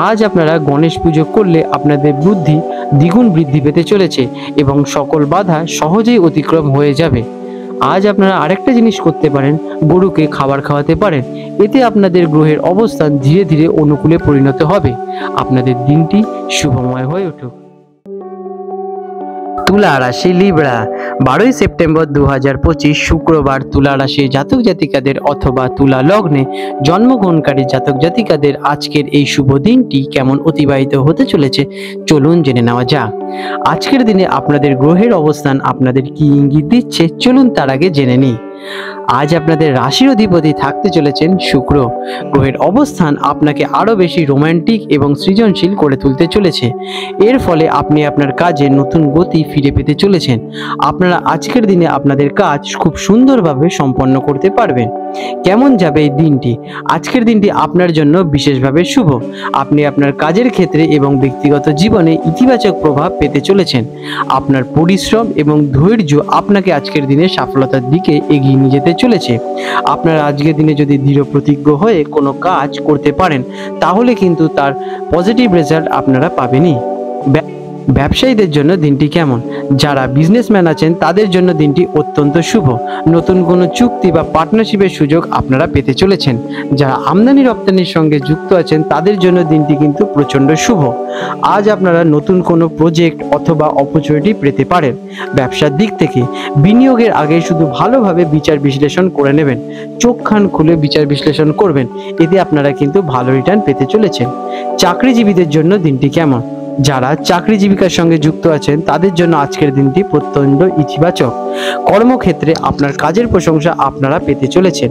আজ আপনারা গণেশ পুজো করলে আপনাদের বুদ্ধি দ্বিগুণ বৃদ্ধি পেতে চলেছে এবং সকল বাধা সহজেই অতিক্রম হয়ে যাবে। আজ আপনারা আরেকটা জিনিস করতে পারেন, গরুকে খাবার খাওয়াতে পারেন, এতে আপনাদের গ্রহের অবস্থান ধীরে ধীরে অনুকূলে পরিণত হবে। আপনাদের দিনটি শুভময় হয়ে উঠুক। তুলা রাশি লিব্রা, 12 সেপ্টেম্বর 2025 শুক্রবার তুলা রাশি জাতক জাতিকাদের অথবা তুলা লগ্নে জন্মগ্রহণকারী জাতক জাতিকাদের আজকের এই শুভ দিনটি কেমন অতিবাহিত হতে চলেছে চলুন জেনে নেওয়া যাক। আজকের দিনে আপনাদের গ্রহের অবস্থান আপনাদের কি ইঙ্গিত দিচ্ছে চলুন তার আগে জেনে নিই। আজ আপনাদের রাশির অধিপতি থাকতে চলেছেন শুক্র। গ্রহের অবস্থান আপনাকে আরো বেশি রোমান্টিক এবং সৃজনশীল করে তুলতে চলেছে। এর ফলে আপনি আপনার কাজে নতুন গতি ফিরে পেতে চলেছেন। আপনারা আজকের দিনে আপনাদের কাজ খুব সুন্দরভাবে সম্পন্ন করতে পারবেন। কেমন যাবে এই দিনটি? আজকের দিনটি আপনার জন্য বিশেষভাবে শুভ। আপনি আপনার কাজের ক্ষেত্রে এবং ব্যক্তিগত জীবনে ইতিবাচক প্রভাব পেতে চলেছেন। আপনার পরিশ্রম এবং ধৈর্য আপনাকে আজকের দিনে সফলতার দিকে এগিয়ে নিয়ে যেতে চলেছে। আপনারা আজকের দিনে যদি দৃঢ় প্রতিজ্ঞ হয়ে কোনো কাজ করতে পারেন তাহলে কিন্তু তার পজিটিভ রেজাল্ট আপনারা পাবেনই। ব্যবসায়ীদের জন্য দিনটি কেমন? যারা বিজনেসম্যান আছেন তাদের জন্য দিনটি অত্যন্ত শুভ। নতুন কোনো চুক্তি বা পার্টনারশিপের সুযোগ আপনারা পেতে চলেছেন। যারা আমদানি রপ্তানির সঙ্গে যুক্ত আছেন তাদের জন্য দিনটি কিন্তু প্রচণ্ড শুভ। আজ আপনারা নতুন কোনো প্রজেক্ট অথবা অপরচুনিটি পেতে পারেন। ব্যবসার দিক থেকে বিনিয়োগের আগে শুধু ভালোভাবে বিচার বিশ্লেষণ করে নেবেন, চোখ কান খুলে বিচার বিশ্লেষণ করবেন, এতে আপনারা কিন্তু ভালো রিটার্ন পেতে চলেছেন। চাকরিজীবীদের জন্য দিনটি কেমন? যারা চাকরি জীবিকার সঙ্গে যুক্ত আছেন তাদের জন্য আজকের দিনটি প্রত্যন্ত ইতিবাচক। কর্মক্ষেত্রে আপনার কাজের প্রশংসা আপনারা পেতে চলেছেন।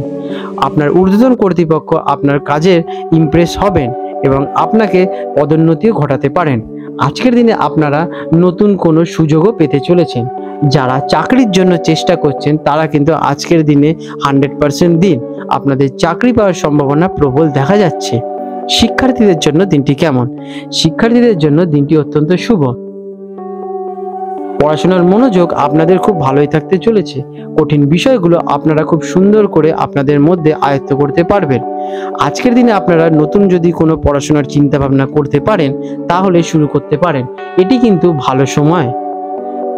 আপনার ঊর্ধ্বতন কর্তৃপক্ষ আপনার কাজের ইমপ্রেস হবেন এবং আপনাকে পদোন্নতিও ঘটাতে পারেন। আজকের দিনে আপনারা নতুন কোনো সুযোগও পেতে চলেছেন। যারা চাকরির জন্য চেষ্টা করছেন তারা কিন্তু আজকের দিনে 100% দিন আপনাদের চাকরি পাওয়ার সম্ভাবনা প্রবল দেখা যাচ্ছে। শিক্ষার্থীদের জন্য দিনটি কেমন? শিক্ষার্থীদের জন্য দিনটি অত্যন্ত শুভ। পড়াশোনার মনোযোগ আপনাদের খুব ভালোই থাকতে চলেছে। কঠিন বিষয়গুলো আপনারা খুব সুন্দর করে আপনাদের মধ্যে আয়ত্ত করতে পারবেন। আজকের দিনে আপনারা নতুন যদি কোনো পড়াশোনার চিন্তা ভাবনা করতে পারেন তাহলে শুরু করতে পারেন, এটি কিন্তু ভালো সময়।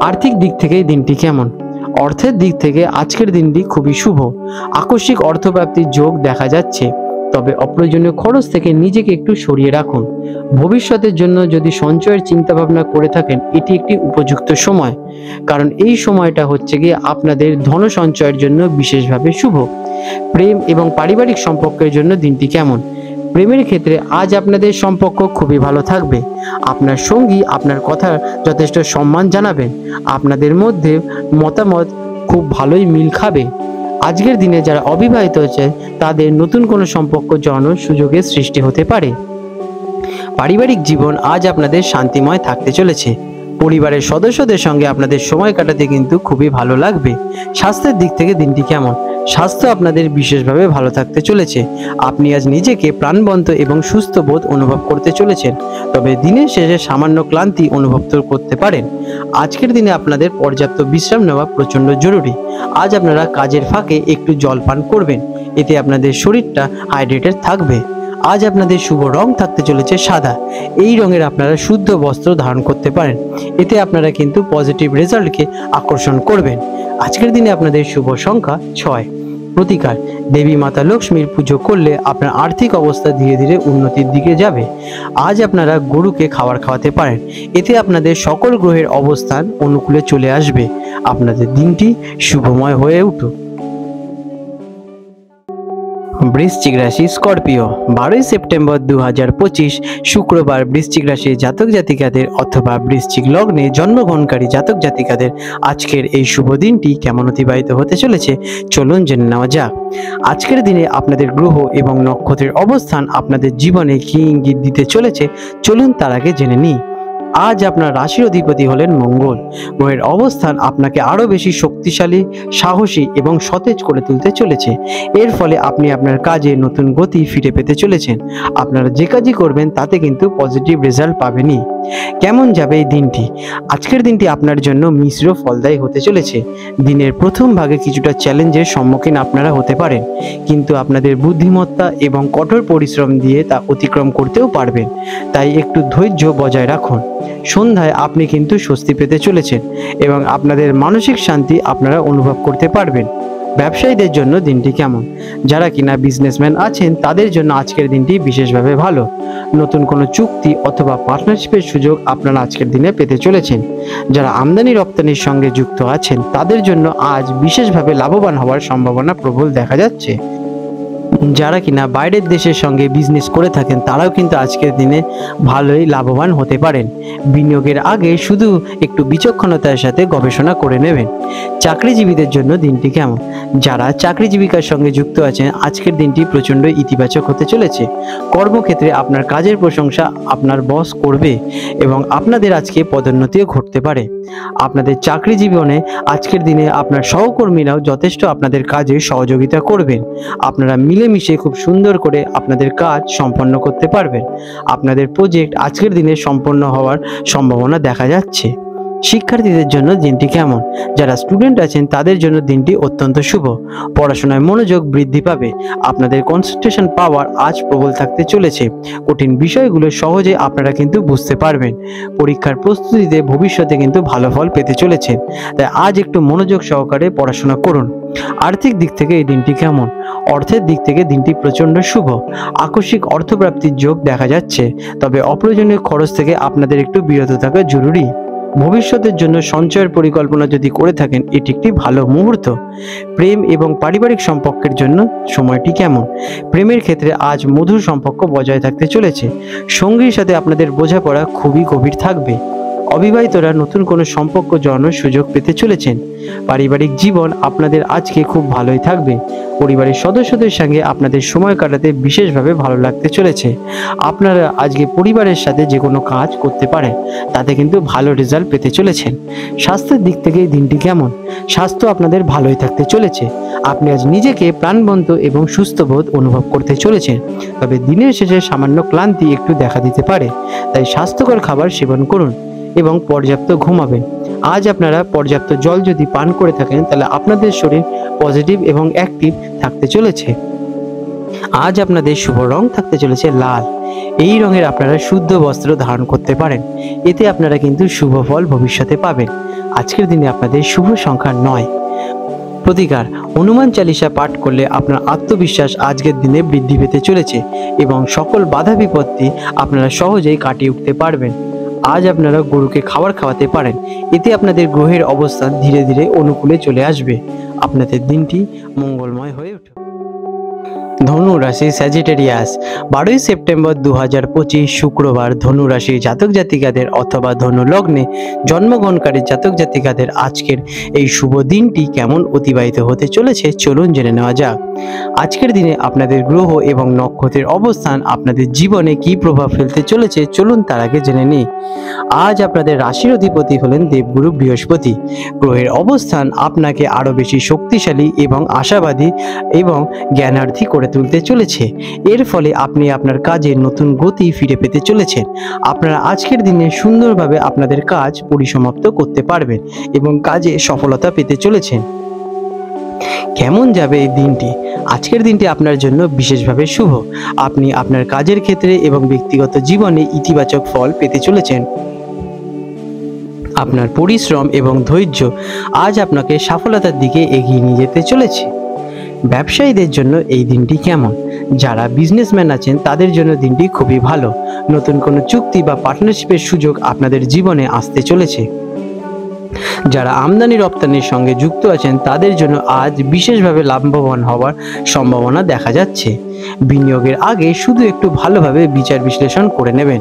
আর্থিক দিক থেকে দিনটি কেমন? অর্থের দিক থেকে আজকের দিনটি খুবই শুভ। আকস্মিক অর্থপ্রাপ্তির যোগ দেখা যাচ্ছে, তবে অপ্রয়োজনীয় খরচ থেকে নিজেকে একটু সরিয়ে রাখুন। ভবিষ্যতের জন্য যদি সঞ্চয়ের চিন্তা ভাবনা করে থাকেন এটি একটি উপযুক্ত সময়, কারণ এই সময়টা হচ্ছে গিয়ে আপনাদের ধন সঞ্চয়ের জন্য বিশেষভাবে শুভ। প্রেম এবং পারিবারিক সম্পর্কের জন্য দিনটি কেমন? প্রেমের ক্ষেত্রে আজ আপনাদের সম্পর্ক খুবই ভালো থাকবে। আপনার সঙ্গী আপনার কথার যথেষ্ট সম্মান জানাবেন। আপনাদের মধ্যে মতামত খুব ভালোই মিল খাবে। আজকের দিনে যারা অবিবাহিত হচ্ছে তাদের নতুন কোনো সম্পর্ক জড়ানোর সুযোগের সৃষ্টি হতে পারে। পারিবারিক জীবন আজ আপনাদের শান্তিময় থাকতে চলেছে। পরিবারের সদস্যদের সঙ্গে আপনাদের সময় কাটাতে কিন্তু খুবই ভালো লাগবে। স্বাস্থ্যের দিক থেকে দিনটি কেমন? স্বাস্থ্য আপনাদের বিশেষভাবে ভালো থাকতে চলেছে। আপনি আজ নিজেকে প্রাণবন্ত এবং সুস্থ বোধ অনুভব করতে চলেছেন, তবে দিনের শেষে সামান্য ক্লান্তি অনুভব করতে পারেন। আজকের দিনে আপনাদের পর্যাপ্ত বিশ্রাম নেওয়া প্রচণ্ড জরুরি। আজ আপনারা কাজের ফাঁকে একটু জল পান করবেন, এতে আপনাদের শরীরটা হাইড্রেটেড থাকবে। আজ আপনাদের শুভ রং থাকতে চলেছে সাদা। এই রঙের আপনারা শুদ্ধ বস্ত্র ধারণ করতে পারেন, এতে আপনারা কিন্তু পজিটিভ রেজাল্টকে আকর্ষণ করবেন। আজকের দিনে আপনাদের শুভ সংখ্যা 6। প্রতিকার, দেবী মাতা লক্ষ্মীর পুজো করলে আপনার আর্থিক অবস্থা ধীরে ধীরে উন্নতির দিকে যাবে। আজ আপনারা গরুকে খাবার খাওয়াতে পারেন, এতে আপনাদের সকল গ্রহের অবস্থান অনুকূলে চলে আসবে। আপনাদের দিনটি শুভময় হয়ে উঠুক। বৃশ্চিক রাশি স্করপিও 12 সেপ্টেম্বর 2025 শুক্রবার বৃশ্চিক রাশির জাতক জাতিকাদের অথবা বৃশ্চিক লগ্নে জন্মগ্রহণকারী জাতক জাতিকাদের আজকের এই শুভ দিনটি কেমন অতিবাহিত হতে চলেছে চলুন জেনে নেওয়া যাক। আজকের দিনে আপনাদের গ্রহ এবং নক্ষত্রের অবস্থান আপনাদের জীবনে কী ইঙ্গিত দিতে চলেছে চলুন তার আগে জেনে নিই। আজ আপনার রাশির অধিপতি হলেন মঙ্গল। গ্রহের অবস্থান আপনাকে আরো বেশি শক্তিশালী, সাহসী এবং সতেজ করে তুলতে চলেছে। এর ফলে আপনি আপনার কাজে নতুন গতি ফিরে পেতে চলেছেন। আপনারা যে কাজই করবেন তাতে কিন্তু পজিটিভ রেজাল্ট পাবেনই। কেমন যাবে এই দিনটি? আজকের দিনটি আপনার জন্য মিশ্র ফলদায়ী হতে চলেছে। দিনের প্রথম ভাগে কিছুটা চ্যালেঞ্জের সম্মুখীন আপনারা হতে পারেন, কিন্তু আপনাদের বুদ্ধিমত্তা এবং কঠোর পরিশ্রম দিয়ে তা অতিক্রম করতেও পারবেন। তাই একটু ধৈর্য বজায় রাখুন। সন্ধ্যায় আপনি কিন্তু স্বস্তি পেতে চলেছেন এবং আপনাদের মানসিক শান্তি আপনারা অনুভব করতে পারবেন। ব্যবসায়ীদের জন্য দিনটি কেমন? যারা কিনা বিজনেসম্যান আছেন তাদের জন্য আজকের দিনটি বিশেষভাবে ভালো। নতুন কোনো চুক্তি অথবা পার্টনারশিপের সুযোগ আপনারা আজকের দিনে পেতে চলেছেন। যারা আমদানি রপ্তানির সঙ্গে যুক্ত আছেন তাদের জন্য আজ বিশেষভাবে লাভবান হওয়ার সম্ভাবনা প্রবল দেখা যাচ্ছে। যারা কিনা বাইরের দেশের সঙ্গে বিজনেস করে থাকেন তারাও কিন্তু আজকের দিনে ভালোই লাভবান হতে পারেন। বিনিয়োগের আগে শুধু একটু বিচক্ষণতার সাথে গবেষণা করে নেবেন। চাকরিজীবীদের জন্য দিনটি কেমন? যারা চাকরি জীবিকার সঙ্গে যুক্ত আছেন আজকের দিনটি প্রচণ্ড ইতিবাচক হতে চলেছে। কর্মক্ষেত্রে আপনার কাজের প্রশংসা আপনার বস করবে এবং আপনাদের আজকে পদোন্নতিও ঘটতে পারে। আপনাদের চাকরি জীবনে আজকের দিনে আপনার সহকর্মীরাও যথেষ্ট আপনাদের কাজে সহযোগিতা করবেন। আপনারা মিলেমিশে খুব সুন্দর করে আপনাদের কাজ সম্পন্ন করতে পারবেন। আপনাদের প্রজেক্ট আজকের দিনে সম্পন্ন হওয়ার সম্ভাবনা দেখা যাচ্ছে। শিক্ষার্থীদের জন্য দিনটি কেমন? যারা স্টুডেন্ট আছেন তাদের জন্য দিনটি অত্যন্ত শুভ। পড়াশোনায় মনোযোগ বৃদ্ধি পাবে। আপনাদের কনসেন্ট্রেশন পাওয়ার আজ প্রবল থাকতে চলেছে। কঠিন বিষয়গুলো সহজে আপনারা কিন্তু বুঝতে পারবেন। পরীক্ষার প্রস্তুতিতে ভবিষ্যতে কিন্তু ভালো ফল পেতে চলেছেন। তাই আজ একটু মনোযোগ সহকারে পড়াশোনা করুন। আর্থিক দিক থেকে এই দিনটি কেমন? অর্থের দিক থেকে দিনটি প্রচণ্ড শুভ। আকস্মিক অর্থপ্রাপ্তির যোগ দেখা যাচ্ছে, তবে অপ্রয়োজনীয় খরচ থেকে আপনাদের একটু বিরত থাকা জরুরি। ভবিষ্যতের জন্য সঞ্চয়ের পরিকল্পনা যদি করে থাকেন এটি একটি ভালো মুহূর্ত। প্রেম এবং পারিবারিক সম্পর্কের জন্য সময়টি কেমন? প্রেমের ক্ষেত্রে আজ মধুর সম্পর্ক বজায় থাকতে চলেছে। সঙ্গীর সাথে আপনাদের বোঝাপড়া খুবই গভীর থাকবে। অবিবাহিতরা নতুন কোনো সম্পর্ক জড়ানোর সুযোগ পেতে চলেছেন। পারিবারিক জীবন আপনাদের আজকে খুব ভালোই থাকবে। পরিবারের সদস্যদের সঙ্গে আপনাদের সময় কাটাতে বিশেষভাবে ভালো লাগতে চলেছে। আপনারা আজকে পরিবারের সাথে যে কোনো কাজ করতে পারেন, তাতে কিন্তু ভালো রেজাল্ট পেতে চলেছেন। স্বাস্থ্যের দিক থেকে এই দিনটি কেমন? স্বাস্থ্য আপনাদের ভালোই থাকতে চলেছে। আপনি আজ নিজেকে প্রাণবন্ত এবং সুস্থ বোধ অনুভব করতে চলেছেন, তবে দিনের শেষে সামান্য ক্লান্তি একটু দেখা দিতে পারে। তাই স্বাস্থ্যকর খাবার সেবন করুন এবং পর্যাপ্ত ঘুমাবেন। আজ আপনারা পর্যাপ্ত জল যদি পান করে থাকেন তাহলে আপনাদের শরীর পজিটিভ এবং অ্যাক্টিভ থাকতে চলেছে। আজ আপনাদের শুভ রং থাকতে চলেছে লাল। এই রঙের আপনারা শুদ্ধ বস্ত্র ধারণ করতে পারেন। এতে আপনারা কিন্তু শুভ ফল ভবিষ্যতে পাবেন। আজকের দিনে আপনাদের শুভ সংখ্যা 9। প্রতিকার: হনুমান চালিসা পাঠ করলে আপনার আত্মবিশ্বাস আজকের দিনে বৃদ্ধি পেতে চলেছে এবং সকল বাধা বিপত্তি আপনারা সহজেই কাটিয়ে উঠতে পারবেন। আজ আপনারা গরুকে খাবার খাওয়াতে পারেন। এতে আপনাদের গ্রহের অবস্থান ধীরে ধীরে অনুকূলে চলে আসবে। আপনাদের দিনটি মঙ্গলময় হয়ে উঠবে। ধনু রাশি স্যাজিটেরিয়াস 12 সেপ্টেম্বর 2025 শুক্রবার ধনু রাশির জাতক জাতিকাদের অথবা ধনু লগ্নে জন্মগ্রহণকারী জাতক জাতিকাদের আজকের এই শুভ দিনটি কেমন অতিবাহিত হতে চলেছে চলুন জেনে নেওয়া যাক। আজকের দিনে আপনাদের গ্রহ এবং নক্ষত্রের অবস্থান আপনাদের জীবনে কী প্রভাব ফেলতে চলেছে চলুন তার আগে জেনে নিই। আজ আপনাদের রাশির অধিপতি হলেন দেবগুরু বৃহস্পতি। গ্রহের অবস্থান আপনাকে আরও বেশি শক্তিশালী এবং আশাবাদী এবং জ্ঞানার্থী করে তুলতে চলেছে। এর ফলে আপনি আপনার কাজে নতুন গতি ফিরে পেতে চলেছেন। আপনারা আজকের দিনে সুন্দরভাবে আপনাদের কাজ পরিসমাপ্ত করতে পারবেন এবং কাজে সফলতা পেতে চলেছেন। কেমন যাবে এই দিনটি? আজকের দিনটি আপনার জন্য বিশেষভাবে শুভ। আপনি আপনার কাজের ক্ষেত্রে এবং ব্যক্তিগত জীবনে ইতিবাচক ফল পেতে চলেছেন। আপনার পরিশ্রম এবং ধৈর্য আজ আপনাকে সফলতার দিকে এগিয়ে নিয়ে যেতে চলেছে। ব্যবসায়ীদের জন্য এই দিনটি কেমন? যারা বিজনেসম্যান আছেন তাদের জন্য দিনটি খুবই ভালো। নতুন কোনো চুক্তি বা পার্টনারশিপের সুযোগ আপনাদের জীবনে আসতে চলেছে। যারা আমদানি রপ্তানির সঙ্গে যুক্ত আছেন তাদের জন্য আজ বিশেষভাবে লাভবান হওয়ার সম্ভাবনা দেখা যাচ্ছে। বিনিয়োগের আগে শুধু একটু ভালোভাবে বিচার বিশ্লেষণ করে নেবেন।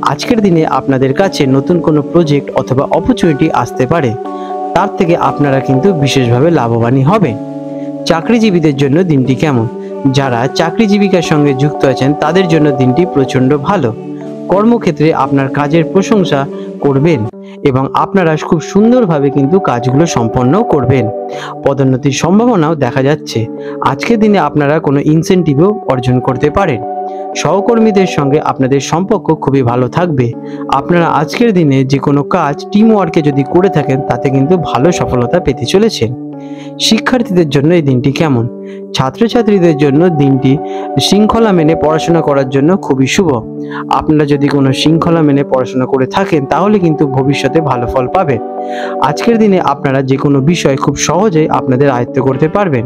আজকের দিনে আপনাদের কাছে নতুন কোনো প্রজেক্ট অথবা অপরচুনিটি আসতে পারে, তার থেকে আপনারা কিন্তু বিশেষভাবে লাভবানই হবেন। চাকরিজীবীদের জন্য দিনটি কেমন? যারা চাকরি জীবিকার সঙ্গে যুক্ত আছেন তাদের জন্য দিনটি প্রচণ্ড ভালো। কর্মক্ষেত্রে আপনার কাজের প্রশংসা করবেন এবং আপনারা খুব সুন্দরভাবে কিন্তু কাজগুলো সম্পন্ন করবেন। পদোন্নতির সম্ভাবনাও দেখা যাচ্ছে। আজকের দিনে আপনারা কোনো ইনসেনটিভও অর্জন করতে পারেন। সহকর্মীদের সঙ্গে আপনাদের সম্পর্ক খুবই ভালো থাকবে। আপনারা আজকের দিনে যে কোনো কাজ টিম ওয়ার্কে যদি করে থাকেন তাতে কিন্তু ভালো সফলতা পেতে চলেছেন। শিক্ষার্থীদের জন্য এই দিনটি কেমন? ছাত্রছাত্রীদের জন্য দিনটি শৃঙ্খলা মেনে পড়াশোনা করার জন্য খুবই শুভ। আপনারা যদি কোনো শৃঙ্খলা মেনে পড়াশোনা করে থাকেন তাহলে কিন্তু ভবিষ্যতে ভালো ফল পাবেন। আজকের দিনে আপনারা যে কোনো বিষয় খুব সহজেই আপনাদের আয়ত্ত করতে পারবেন।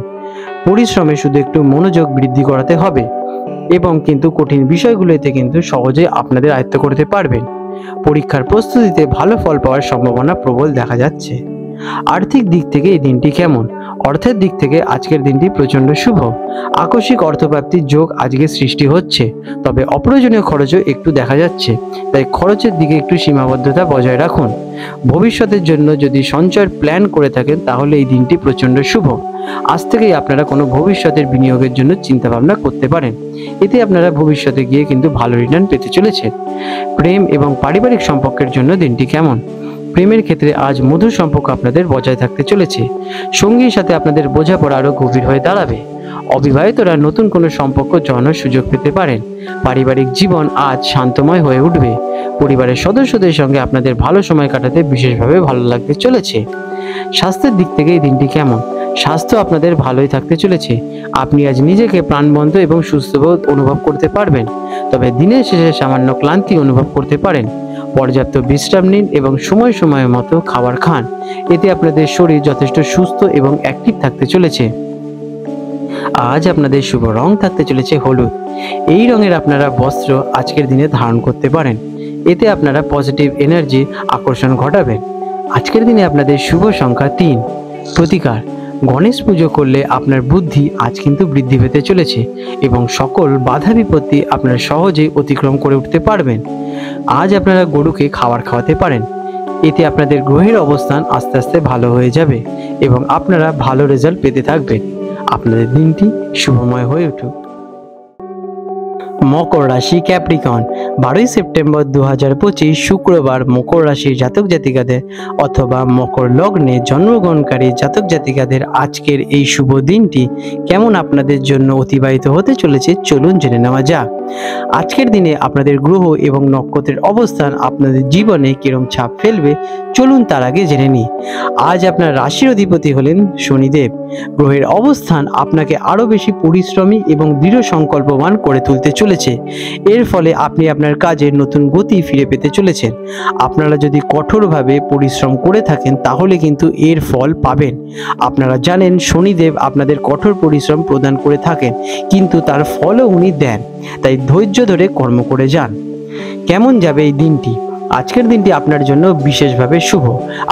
পরিশ্রমে শুধু একটু মনোযোগ বৃদ্ধি করাতে হবে এবং কিন্তু কঠিন বিষয়গুলোতে কিন্তু সহজেই আপনাদের আয়ত্ত করতে পারবেন। পরীক্ষার প্রস্তুতিতে ভালো ফল পাওয়ার সম্ভাবনা প্রবল দেখা যাচ্ছে। আর্থিক দিক থেকে এই দিনটি কেমন? অর্থের দিক থেকে আজকের দিনটি প্রচণ্ড শুভ। আকস্মিক অর্থপ্রাপ্তির যোগ আজকে সৃষ্টি হচ্ছে, তবে অপ্রয়োজনীয় খরচও একটু দেখা যাচ্ছে, তাই খরচের দিকে একটু সীমাবদ্ধতা বজায় রাখুন। ভবিষ্যতের জন্য যদি সঞ্চয়ের প্ল্যান করে থাকেন তাহলে এই দিনটি প্রচণ্ড শুভ। আজ থেকেই আপনারা কোনো ভবিষ্যতের বিনিয়োগের জন্য চিন্তাভাবনা করতে পারেন। এতে আপনারা ভবিষ্যতে গিয়ে কিন্তু ভালো রিটার্ন পেতে চলেছেন। প্রেম এবং পারিবারিক সম্পর্কের জন্য দিনটি কেমন? প্রেমের ক্ষেত্রে আজ মধুর সম্পর্ক আপনাদের বজায় থাকতে চলেছে। সঙ্গীর সাথে আপনাদের বোঝাপড়া আরও গভীর হয়ে দাঁড়াবে। অবিবাহিতরা নতুন কোনো সম্পর্ক জড়ানোর সুযোগ পেতে পারেন। পারিবারিক জীবন আজ শান্তময় হয়ে উঠবে। পরিবারের সদস্যদের সঙ্গে আপনাদের ভালো সময় কাটাতে বিশেষভাবে ভালো লাগতে চলেছে। স্বাস্থ্যের দিক থেকে এই দিনটি কেমন? স্বাস্থ্য আপনাদের ভালোই থাকতে চলেছে। আপনি আজ নিজেকে প্রাণবন্ত এবং সুস্থবোধ অনুভব করতে পারবেন, তবে দিনের শেষে সামান্য ক্লান্তি অনুভব করতে পারেন। পর্যাপ্ত বিশ্রাম নিন এবং সময় সময় মতো খাবার খান। এতে আপনাদের শরীর যথেষ্ট সুস্থ এবং অ্যাক্টিভ থাকতে চলেছে। আজ আপনাদের শুভ রং থাকতে চলেছে হলুদ। এই রঙের আপনারা বস্ত্র আজকের দিনে ধারণ করতে পারেন। এতে আপনারা পজিটিভ এনার্জি আকর্ষণ ঘটাবেন। আজকের দিনে আপনাদের শুভ সংখ্যা 3। প্রতিকার: গণেশ পুজো করলে আপনার বুদ্ধি আজ কিন্তু বৃদ্ধি পেতে চলেছে এবং সকল বাধা বিপত্তি আপনারা সহজেই অতিক্রম করে উঠতে পারবেন। আজ আপনারা গরুকে খাবার খাওয়াতে পারেন। এতে আপনাদের গ্রহের অবস্থান আস্তে আস্তে ভালো হয়ে যাবে এবং আপনারা ভালো রেজাল্ট পেতে থাকবেন। আপনাদের দিনটি শুভময় হয়ে উঠুক। মকর রাশি ক্যাপ্রিকন, 12 সেপ্টেম্বর 2025 শুক্রবার মকর রাশির জাতক জাতিকাদের অথবা মকর লগ্নে জন্মগ্রহণকারী জাতক জাতিকাদের আজকের এই শুভ দিনটি কেমন আপনাদের জন্য অতিবাহিত হতে চলেছে চলুন জেনে নেওয়া যাক। আজকের দিনে আপনাদের গ্রহ এবং নক্ষত্রের অবস্থান আপনাদের জীবনে কিরম ছাপ ফেলবে চলুন তার আগে জেনে নিই। আজ আপনার রাশির অধিপতি হলেন শনিদেব। গ্রহের অবস্থান আপনাকে আরও বেশি পরিশ্রমী এবং দৃঢ় সংকল্পবান করে তুলতে চলেছে। এর ফলে আপনি আপনার কাজে নতুন গতি ফিরে পেতে চলেছেন। আপনারা যদি কঠোরভাবে পরিশ্রম করে থাকেন তাহলে কিন্তু এর ফল পাবেন। আপনারা জানেন শনিদেব আপনাদের কঠোর পরিশ্রম প্রদান করে থাকেন, কিন্তু তার ফলও উনি দেন, তাই ধৈর্য ধরে কর্ম করে যান। কেমন যাবে এই দিনটি? আজকের দিনটি আপনার জন্য বিশেষভাবে শুভ।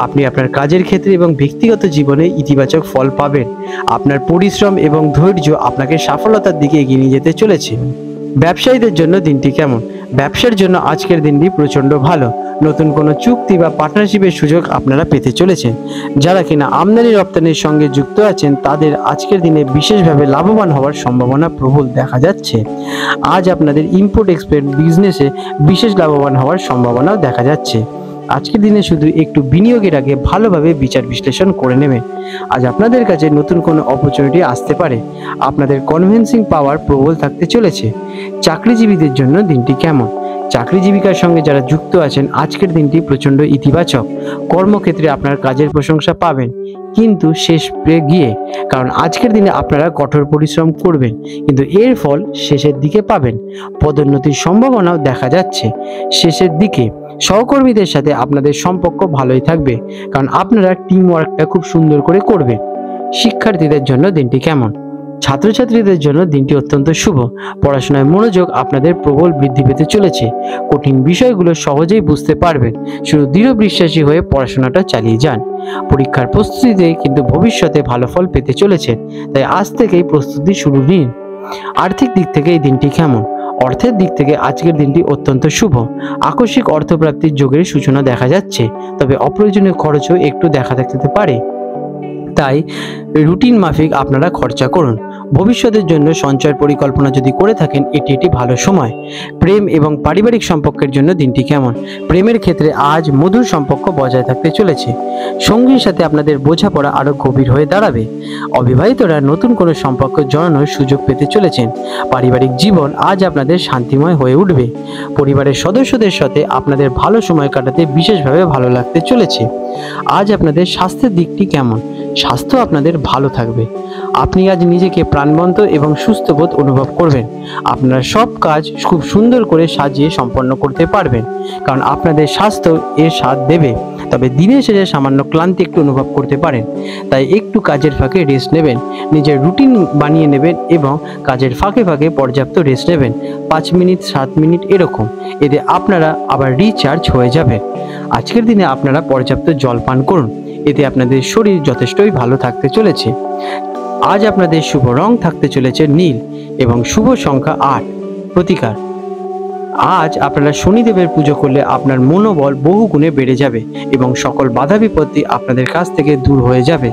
আপনি আপনার কাজের ক্ষেত্রে এবং ব্যক্তিগত জীবনে ইতিবাচক ফল পাবেন। আপনার পরিশ্রম এবং ধৈর্য আপনাকে সফলতার দিকে এগিয়ে নিয়ে যেতে চলেছে। ব্যবসায়ীদের জন্য দিনটি কেমন? ব্যবসার জন্য আজকের দিনটি প্রচণ্ড ভালো। নতুন কোনো চুক্তি বা পার্টনারশিপের সুযোগ আপনারা পেতে চলেছেন। যারা কিনা আমদানি রপ্তানির সঙ্গে যুক্ত আছেন তাদের আজকের দিনে বিশেষভাবে লাভবান হওয়ার সম্ভাবনা প্রবল দেখা যাচ্ছে। আজ আপনাদের ইম্পোর্ট এক্সপোর্ট বিজনেসে বিশেষ লাভবান হওয়ার সম্ভাবনাও দেখা যাচ্ছে। আজকের দিনে শুধু একটু বিনিয়োগের আগে ভালোভাবে বিচার বিশ্লেষণ করে নেবেন। আজ আপনাদের কাছে নতুন কোনো অপরচুনিটি আসতে পারে। আপনাদের কনভিন্সিং পাওয়ার প্রবল থাকতে চলেছে। চাকরিজীবীদের জন্য দিনটি কেমন? চাকরিজীবিকার সঙ্গে যারা যুক্ত আছেন আজকের দিনটি প্রচণ্ড ইতিবাচক। কর্মক্ষেত্রে আপনার কাজের প্রশংসা পাবেন, কিন্তু শেষ গিয়ে, কারণ আজকের দিনে আপনারা কঠোর পরিশ্রম করবেন কিন্তু এর ফল শেষের দিকে পাবেন। পদোন্নতির সম্ভাবনাও দেখা যাচ্ছে শেষের দিকে। সহকর্মীদের সাথে আপনাদের সম্পর্ক ভালোই থাকবে, কারণ আপনারা টিম ওয়ার্কটা খুব সুন্দর করে করবেন। শিক্ষার্থীদের জন্য দিনটি কেমন? ছাত্রছাত্রীদের জন্য দিনটি অত্যন্ত শুভ। পড়াশোনায় মনোযোগ আপনাদের প্রবল বৃদ্ধি পেতে চলেছে। কঠিন বিষয়গুলো সহজেই বুঝতে পারবেন। শুধু দৃঢ় বিশ্বাসী হয়ে পড়াশোনাটা চালিয়ে যান। পরীক্ষার প্রস্তুতিতে কিন্তু ভবিষ্যতে ভালো ফল পেতে চলেছেন, তাই আজ থেকেই প্রস্তুতি শুরু নিন। আর্থিক দিক থেকে এই দিনটি কেমন? অর্থের দিক থেকে আজকের দিনটি অত্যন্ত শুভ। আকস্মিক অর্থপ্রাপ্তির যোগের সূচনা দেখা যাচ্ছে, তবে অপ্রয়োজনীয় খরচও একটু দেখা দিতে পারে। তাই রুটিন মাফিক আপনারা খরচা করুন। ভবিষ্যতের জন্য সঞ্চয়ের পরিকল্পনা যদি করে থাকেন, এটি একটি ভালো সময়। প্রেম এবং পারিবারিক সম্পর্কের জন্য দিনটি কেমন? প্রেমের ক্ষেত্রে আজ মধুর সম্পর্ক বজায় থাকতে চলেছে। সঙ্গীর সাথে আপনাদের বোঝাপড়া আরও গভীর হয়ে দাঁড়াবে। অবিবাহিতরা নতুন কোনো সম্পর্ক জড়ানোর সুযোগ পেতে চলেছেন। পারিবারিক জীবন আজ আপনাদের শান্তিময় হয়ে উঠবে। পরিবারের সদস্যদের সাথে আপনাদের ভালো সময় কাটাতে বিশেষভাবে ভালো লাগতে চলেছে। আজ আপনাদের স্বাস্থ্যের দিকটি কেমন? স্বাস্থ্য আপনাদের ভালো থাকবে। আপনি আজ নিজেকে প্রাণবন্ত এবং সুস্থ বোধ অনুভব করবেন। আপনারা সব কাজ খুব সুন্দর করে সাজিয়ে সম্পন্ন করতে পারবেন, কারণ আপনাদের স্বাস্থ্য এর সাথ দেবে। তবে দিনের শেষে সামান্য ক্লান্তি একটু অনুভব করতে পারেন, তাই একটু কাজের ফাঁকে রেস্ট নেবেন। নিজের রুটিন বানিয়ে নেবেন এবং কাজের ফাঁকে ফাঁকে পর্যাপ্ত রেস্ট নেবেন, 5 মিনিট 7 মিনিট এরকম। এতে আপনারা আবার রিচার্জ হয়ে যাবেন। আজকের দিনে আপনারা পর্যাপ্ত জল পান করুন, এতে আপনাদের শরীর যথেষ্টই ভালো থাকতে চলেছে। আজ আপনাদের শুভ রং থাকতে চলেছে নীল এবং শুভ সংখ্যা 8। প্রতিকার: আজ আপনারা শনিদেবের পুজো করলে আপনার মনোবল বহু গুণে বেড়ে যাবে এবং সকল বাধা বিপত্তি আপনাদের কাছ থেকে দূর হয়ে যাবে।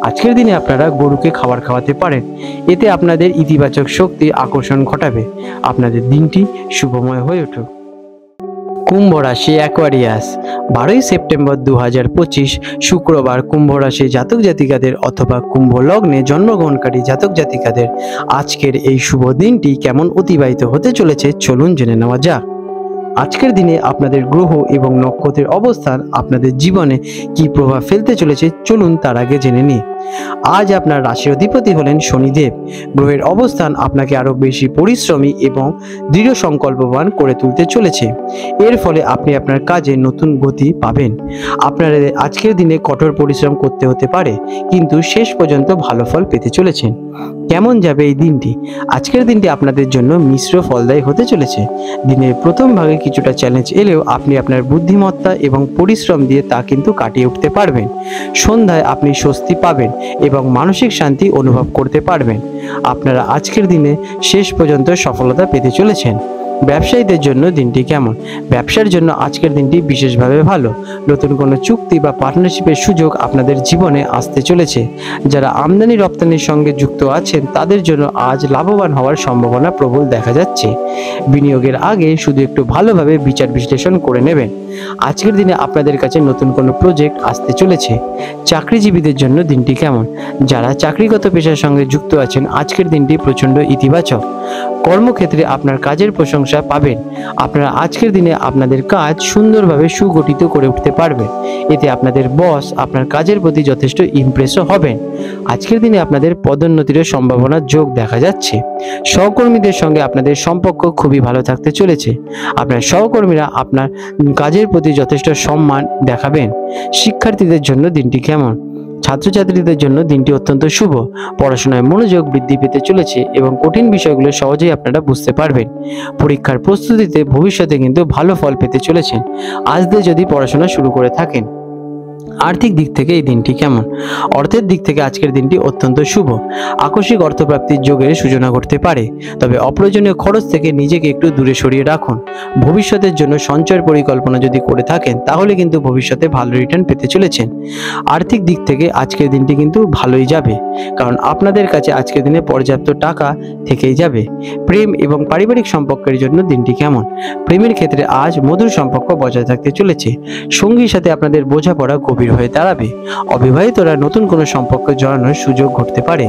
আজকের দিনে আপনারা গরুকে খাবার খাওয়াতে পারেন, এতে আপনাদের ইতিবাচক শক্তি আকর্ষণ ঘটাবে। আপনাদের দিনটি শুভময় হয়ে উঠুক। কুম্ভ রাশি অ্যাকোয়ারিয়াস, 12ই সেপ্টেম্বর 2025 শুক্রবার কুম্ভ রাশি জাতক জাতিকাদের অথবা কুম্ভ লগ্নে জন্মগ্রহণকারী জাতক জাতিকাদের আজকের এই শুভ দিনটি কেমন অতিবাহিত হতে চলেছে চলুন জেনে নেওয়া যাক। আজকের দিনে আপনাদের গ্রহ এবং নক্ষত্রের অবস্থান আপনাদের জীবনে কি প্রভাব ফেলতে চলেছে চলুন তার আগে জেনে নিই। আজ আপনার রাশির অধিপতি হলেন শনিদেব। গ্রহের অবস্থান আপনাকে আরো বেশি পরিশ্রমী এবং দৃঢ় সংকল্পবান করে তুলতে চলেছে। এর ফলে আপনি আপনার কাজে নতুন গতি পাবেন। আপনার আজকের দিনে কঠোর পরিশ্রম করতে হতে পারে, কিন্তু শেষ পর্যন্ত ভালো ফল পেতে চলেছেন। কেমন যাবে এই দিনটি? আজকের দিনটি আপনাদের জন্য মিশ্র ফলদায়ী হতে চলেছে। দিনের প্রথম ভাগে কিছুটা চ্যালেঞ্জ এলেও আপনি আপনার বুদ্ধিমত্তা এবং পরিশ্রম দিয়ে তা কিন্তু কাটিয়ে উঠতে পারবেন। সন্ধ্যায় আপনি স্বস্তি পাবেন এবং মানসিক শান্তি অনুভব করতে পারবেন। আপনারা আজকের দিনে শেষ পর্যন্ত সফলতা পেতে চলেছেন। ব্যবসায়ীদের জন্য দিনটি কেমন? ব্যবসার জন্য আজকের দিনটি বিশেষভাবে ভালো। নতুন কোনো চুক্তি বা পার্টনারশিপের সুযোগ আপনাদের জীবনে আসতে চলেছে। যারা আমদানি রপ্তানির সঙ্গে যুক্ত আছেন তাদের জন্য আজ লাভবান হওয়ার সম্ভাবনা প্রবল দেখা যাচ্ছে। বিনিয়োগের আগে শুধু একটু ভালোভাবে বিচার বিশ্লেষণ করে নেবেন। আজকের দিনে আপনাদের কাছে নতুন কোনো প্রজেক্ট আসতে চলেছে। চাকরিজীবীদের জন্য দিনটি কেমন? যারা চাকরিগত পেশার সঙ্গে যুক্ত আছেন আজকের দিনটি প্রচণ্ড ইতিবাচক। কর্মক্ষেত্রে আপনার কাজের প্রশংসা পাবেন। আপনারা আজকের দিনে আপনাদের কাজ সুন্দরভাবে সুগঠিত করে উঠতে পারবেন। এতে আপনাদের বস আপনার কাজের প্রতি যথেষ্ট ইমপ্রেসও হবেন। আজকের দিনে আপনাদের পদোন্নতির সম্ভাবনার যোগ দেখা যাচ্ছে। সহকর্মীদের সঙ্গে আপনাদের সম্পর্ক খুবই ভালো থাকতে চলেছে। আপনার সহকর্মীরা আপনার কাজের প্রতি যথেষ্ট সম্মান দেখাবেন। শিক্ষার্থীদের জন্য দিনটি কেমন? ছাত্রছাত্রীদের জন্য দিনটি অত্যন্ত শুভ। পড়াশোনায় মনোযোগ বৃদ্ধি পেতে চলেছে এবং কঠিন বিষয়গুলো সহজেই আপনারা বুঝতে পারবেন। পরীক্ষার প্রস্তুতিতে ভবিষ্যতে কিন্তু ভালো ফল পেতে চলেছেন আজ দিয়ে যদি পড়াশোনা শুরু করে থাকেন। আর্থিক দিক থেকে এই দিনটি কেমন? অর্থের দিক থেকে আজকের দিনটি অত্যন্ত শুভ। আকস্মিক অর্থপ্রাপ্তির যোগের সূচনা ঘটতে পারে, তবে অপ্রয়োজনীয় খরচ থেকে নিজেকে একটু দূরে সরিয়ে রাখুন। ভবিষ্যতের জন্য সঞ্চয়ের পরিকল্পনা যদি করে থাকেন তাহলে কিন্তু ভবিষ্যতে ভালো রিটার্ন পেতে চলেছেন। আর্থিক দিক থেকে আজকের দিনটি কিন্তু ভালোই যাবে, কারণ আপনাদের কাছে আজকের দিনে পর্যাপ্ত টাকা থেকেই যাবে। প্রেম এবং পারিবারিক সম্পর্কের জন্য দিনটি কেমন? প্রেমের ক্ষেত্রে আজ মধুর সম্পর্ক বজায় থাকতে চলেছে। সঙ্গীর সাথে আপনাদের বোঝাপড়া গভীর হয়ে দাঁড়াবে। অবিবাহিতরা নতুন কোনো সম্পর্ক জড়ানোর সুযোগ ঘটতে পারে।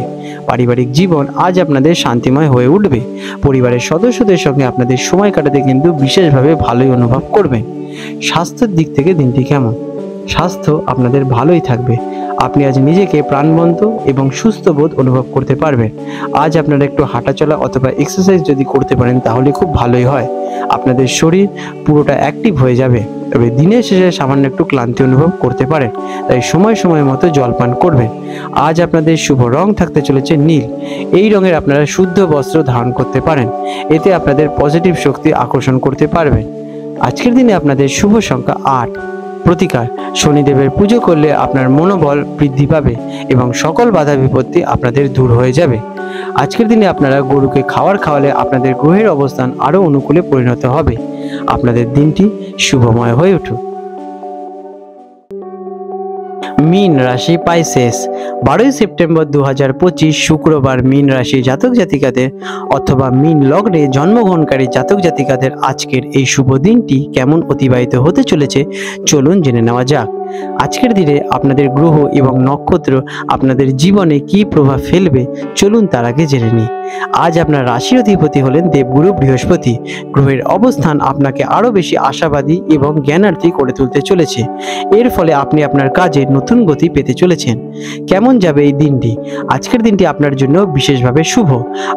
পারিবারিক জীবন আজ আপনাদের শান্তিময় হয়ে উঠবে। পরিবারের সদস্যদের সঙ্গে আপনাদের সময় কাটাতে কিন্তু বিশেষভাবে ভালোই অনুভব করবেন। স্বাস্থ্যের দিক থেকে দিনটি কেমন? স্বাস্থ্য আপনাদের ভালোই থাকবে। আপনি আজ নিজেকে প্রাণবন্ত এবং সুস্থ বোধ অনুভব করতে পারবেন। আজ আপনারা একটু হাঁটাচলা অথবা এক্সারসাইজ যদি করতে পারেন তাহলে খুব ভালোই হয়। আপনাদের শরীর পুরোটা অ্যাক্টিভ হয়ে যাবে। তবে দিনের শেষে সামান্য একটু ক্লান্তি অনুভব করতে পারেন, তাই সময় সময় মতো জল পান করবেন। আজ আপনাদের শুভ রং থাকতে চলেছে নীল। এই রঙের আপনারা শুদ্ধ বস্ত্র ধারণ করতে পারেন, এতে আপনাদের পজিটিভ শক্তি আকর্ষণ করতে পারবেন। আজকের দিনে আপনাদের শুভ সংখ্যা 8। প্রতিকার, শনিদেবের পুজো করলে আপনার মনোবল বৃদ্ধি পাবে এবং সকল বাধা বিপত্তি আপনাদের দূর হয়ে যাবে। আজকের দিনে আপনারা গরুকে খাবার খাওয়ালে আপনাদের গ্রহের অবস্থান আরও অনুকূলে পরিণত হবে। আপনাদের দিনটি শুভময় হয়ে উঠুক। মীন রাশি পাইসেস, 12 সেপ্টেম্বর 2025 শুক্রবার মীন রাশি জাতক জাতিকাদের অথবা মীন লগ্নে জন্মগ্রহণকারী জাতক জাতিকাদের আজকের এই শুভ দিনটি কেমন অতিবাহিত হতে চলেছে চলুন জেনে নেওয়া যাক। আজকের দিনে আপনাদের গ্রহ এবং নক্ষত্র আপনাদের জীবনে কী প্রভাব ফেলবে চলুন তার আগে জেনে নিই। আজ আপনার রাশির অধিপতি হলেন দেবগুরু বৃহস্পতি। গ্রহের অবস্থান আপনাকে আরও বেশি আশাবাদী এবং জ্ঞানার্থী করে তুলতে চলেছে। এর ফলে আপনি আপনার কাজে নতুন গতি পেতে চলেছেন। কেমন যাবে এই দিনটি? আজকের দিনটি আপনার জন্য বিশেষভাবে শুভ।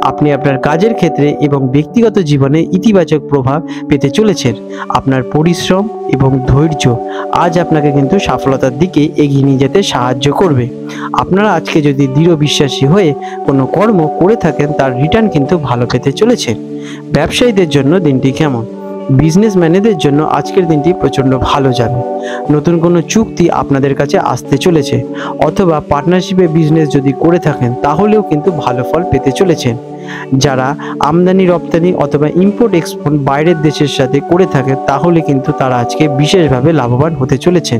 আপনি আপনার কাজের ক্ষেত্রে এবং ব্যক্তিগত জীবনে ইতিবাচক প্রভাব পেতে চলেছেন। আপনার পরিশ্রম এবং ধৈর্য আজ আপনাকে কিন্তু সফলতার দিকে এগিয়ে নিয়ে যেতে সাহায্য করবে। আপনারা আজকে যদি দৃঢ় বিশ্বাসী হয়ে কোনো কর্ম করে থাকেন তার রিটার্ন কিন্তু ভালো পেতে চলেছেন। ব্যবসায়ীদের জন্য দিনটি কেমন? বিজনেসম্যানেদের জন্য আজকের দিনটি প্রচণ্ড ভালো যাবে। নতুন কোনো চুক্তি আপনাদের কাছে আসতে চলেছে, অথবা পার্টনারশিপে বিজনেস যদি করে থাকেন তাহলেও কিন্তু ভালো ফল পেতে চলেছেন। যারা আমদানি রপ্তানি অথবা ইম্পোর্ট এক্সপোর্ট বাইরের দেশের সাথে করে থাকেন তাহলে কিন্তু তারা আজকে বিশেষভাবে লাভবান হতে চলেছেন।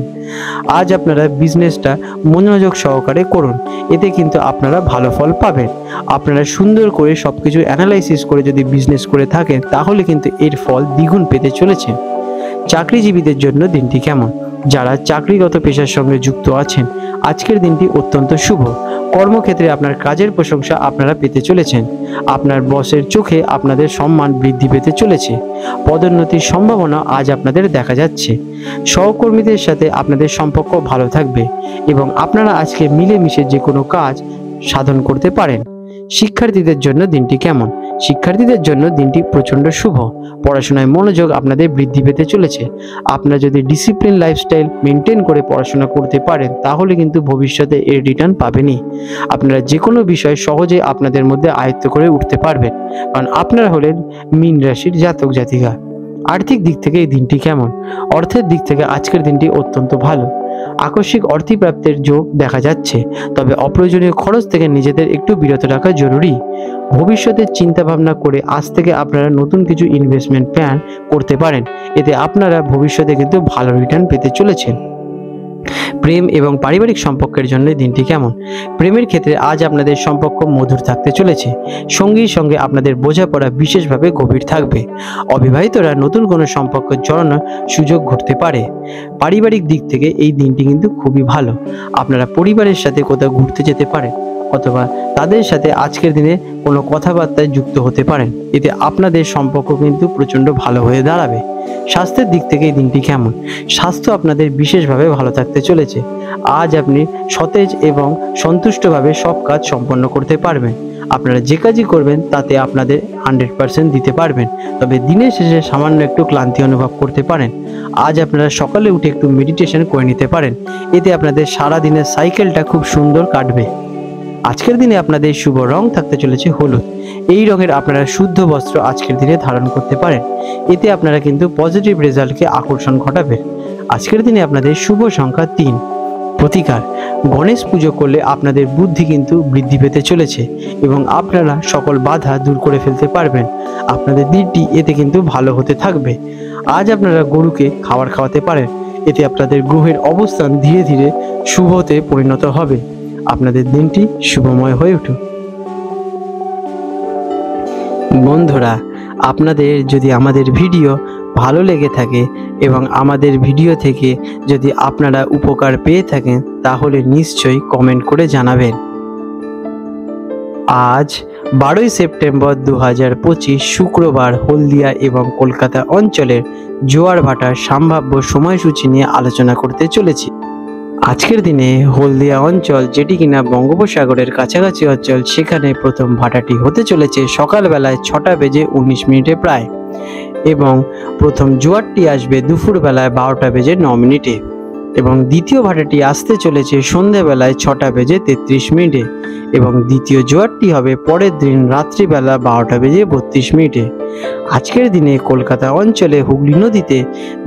আজ আপনারা বিজনেসটা মনোযোগ সহকারে করুন, এতে কিন্তু আপনারা ভালো ফল পাবেন। আপনারা সুন্দর করে সব কিছু অ্যানালাইসিস করে যদি বিজনেস করে থাকেন তাহলে কিন্তু এর ফল দ্বিগুণ পেতে চলেছেন। চাকরিজীবীদের জন্য দিনটি কেমন? যারা চাকরিগত পেশার সঙ্গে যুক্ত আছেন আজকের দিনটি অত্যন্ত শুভ। কর্মক্ষেত্রে আপনার কাজের প্রশংসা আপনারা পেতে চলেছেন। আপনার বসের চোখে আপনাদের সম্মান বৃদ্ধি পেতে চলেছে। পদোন্নতির সম্ভাবনা আজ আপনাদের দেখা যাচ্ছে। সহকর্মীদের সাথে আপনাদের সম্পর্ক ভালো থাকবে এবং আপনারা আজকে মিলেমিশে যে কোনো কাজ সাধন করতে পারেন। শিক্ষার্থীদের জন্য দিনটি কেমন? শিক্ষার্থীদের জন্য দিনটি প্রচণ্ড শুভ। পড়াশোনায় মনোযোগ আপনাদের বৃদ্ধি পেতে চলেছে। আপনারা যদি ডিসিপ্লিন লাইফস্টাইল মেনটেন করে পড়াশোনা করতে পারেন তাহলে কিন্তু ভবিষ্যতে এর রিটার্ন পাবেনই। আপনারা যে কোনো বিষয় সহজে আপনাদের মধ্যে আয়ত্ত করে উঠতে পারবেন, কারণ আপনারা হলেন মীন রাশির জাতক জাতিকা। আর্থিক দিক থেকে এই দিনটি কেমন? অর্থের দিক থেকে আজকের দিনটি অত্যন্ত ভালো। আকস্মিক অর্থপ্রাপ্তির যোগ দেখা যাচ্ছে, তবে অপ্রয়োজনীয় খরচ থেকে নিজেদের একটু বিরত রাখা জরুরি। ভবিষ্যতের চিন্তা ভাবনা করে আজ থেকে আপনারা নতুন কিছু ইনভেস্টমেন্ট প্ল্যান করতে পারেন, এতে আপনারা ভবিষ্যতে কিন্তু ভালো রিটার্ন পেতে চলেছেন। প্রেম এবং পারিবারিক সম্পর্কের জন্য দিনটি কেমন? প্রেমের ক্ষেত্রে আজ আপনাদের সম্পর্ক মধুর থাকতে চলেছে। সঙ্গীর সঙ্গে আপনাদের বোঝাপড়া বিশেষভাবে গভীর থাকবে। অবিবাহিতরা নতুন কোনো সম্পর্ক জড়ানোর সুযোগ ঘটতে পারে। পারিবারিক দিক থেকে এই দিনটি কিন্তু খুবই ভালো। আপনারা পরিবারের সাথে কোথাও ঘুরতে যেতে পারেন অথবা তাদের সাথে আজকের দিনে কোনো কথাবার্তায় যুক্ত হতে পারেন, এতে আপনাদের সম্পর্ক কিন্তু প্রচণ্ড ভালো হয়ে দাঁড়াবে। স্বাস্থ্যের দিক থেকে এই দিনটি কেমন? স্বাস্থ্য আপনাদের বিশেষভাবে ভালো থাকতে চলেছে। আজ আপনি সতেজ এবং সন্তুষ্টভাবে সব কাজ সম্পন্ন করতে পারবেন। আপনারা যে কাজই করবেন তাতে আপনাদের 100% দিতে পারবেন, তবে দিনের শেষে সামান্য একটু ক্লান্তি অনুভব করতে পারেন। আজ আপনারা সকালে উঠে একটু মেডিটেশন করে নিতে পারেন, এতে আপনাদের সারা দিনের সাইকেলটা খুব সুন্দর কাটবে। আজকের দিনে আপনাদের শুভ রং থাকতে চলেছে হলুদ। এই রঙের আপনারা শুদ্ধ বস্ত্র আজকের দিনে ধারণ করতে পারেন, এতে আপনারা কিন্তু পজিটিভ রেজাল্টকে আকর্ষণ ঘটাবেন। আজকের দিনে আপনাদের শুভ সংখ্যা 3। প্রতিকার, গণেশ পুজো করলে আপনাদের বুদ্ধি কিন্তু বৃদ্ধি পেতে চলেছে এবং আপনারা সকল বাধা দূর করে ফেলতে পারবেন। আপনাদের দিনটি এতে কিন্তু ভালো হতে থাকবে। আজ আপনারা গরুকে খাবার খাওয়াতে পারেন, এতে আপনাদের গ্রহের অবস্থান ধীরে ধীরে শুভতে পরিণত হবে। আপনাদের দিনটি শুভময় হয়ে উঠুক। বন্ধুরা, আপনাদের যদি আমাদের ভিডিও ভালো লেগে থাকে এবং আমাদের ভিডিও থেকে যদি আপনারা উপকার পেয়ে থাকেন তাহলে নিশ্চয়ই কমেন্ট করে জানাবেন। আজ 12 সেপ্টেম্বর 2025 শুক্রবার হলদিয়া এবং কলকাতা অঞ্চলের জোয়ার ভাটার সম্ভাব্য সময়সূচি নিয়ে আলোচনা করতে চলেছি। আজকের দিনে হলদিয়া অঞ্চল, যেটি কিনা বঙ্গোপসাগরের কাছাকাছি অঞ্চল, সেখানে প্রথম ভাটাটি হতে চলেছে সকালবেলায় 6টা বেজে 19 মিনিটে প্রায়। এবং প্রথম জোয়ারটি আসবে দুপুরবেলায় 12টা বেজে 9 মিনিটে এবং দ্বিতীয় ভাটাটি আসতে চলেছে সন্ধেবেলায় 6টা বেজে 33 মিনিটে এবং দ্বিতীয় জোয়ারটি হবে পরের দিন রাত্রিবেলা 12টা বেজে 32 মিনিটে। আজকের দিনে কলকাতা অঞ্চলে হুগলি নদীতে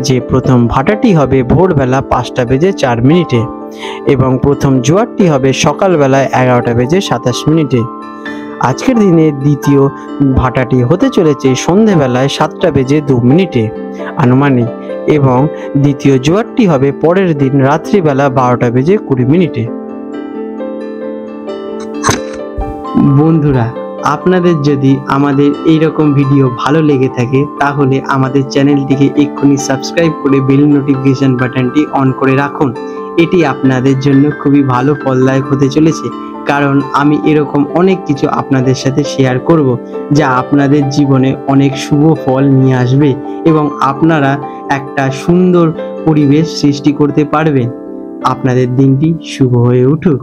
যে প্রথম ভাটাটি হবে ভোরবেলা 5টা বেজে 4 মিনিটে এবং প্রথম জোয়ারটি হবে সকালবেলায় 11টা বেজে 27 মিনিটে। আজকের দিনে দ্বিতীয় ভাটাটি হতে চলেছে সন্ধেবেলায় 7টা বেজে 2 মিনিটে আনুমানিক এবং দ্বিতীয় জোয়ারটি হবে পরের দিন রাত্রিবেলা 12টা বেজে 20 মিনিটে। বন্ধুরা, আপনাদের যদি আমাদের এই রকম ভিডিও ভালো লেগে থাকে তাহলে আমাদের চ্যানেলটিকে এক্ষুনি সাবস্ক্রাইব করে বেল নোটিফিকেশন বাটনটি অন করে রাখুন। এটি আপনাদের জন্য খুবই ভালো ফলদায়ক হতে চলেছে, কারণ আমি এরকম অনেক কিছু আপনাদের সাথে শেয়ার করব যা আপনাদের জীবনে অনেক শুভ ফল নিয়ে আসবে এবং আপনারা একটা সুন্দর পরিবেশ সৃষ্টি করতে পারবেন। আপনাদের দিনটি শুভ হয়ে উঠুক।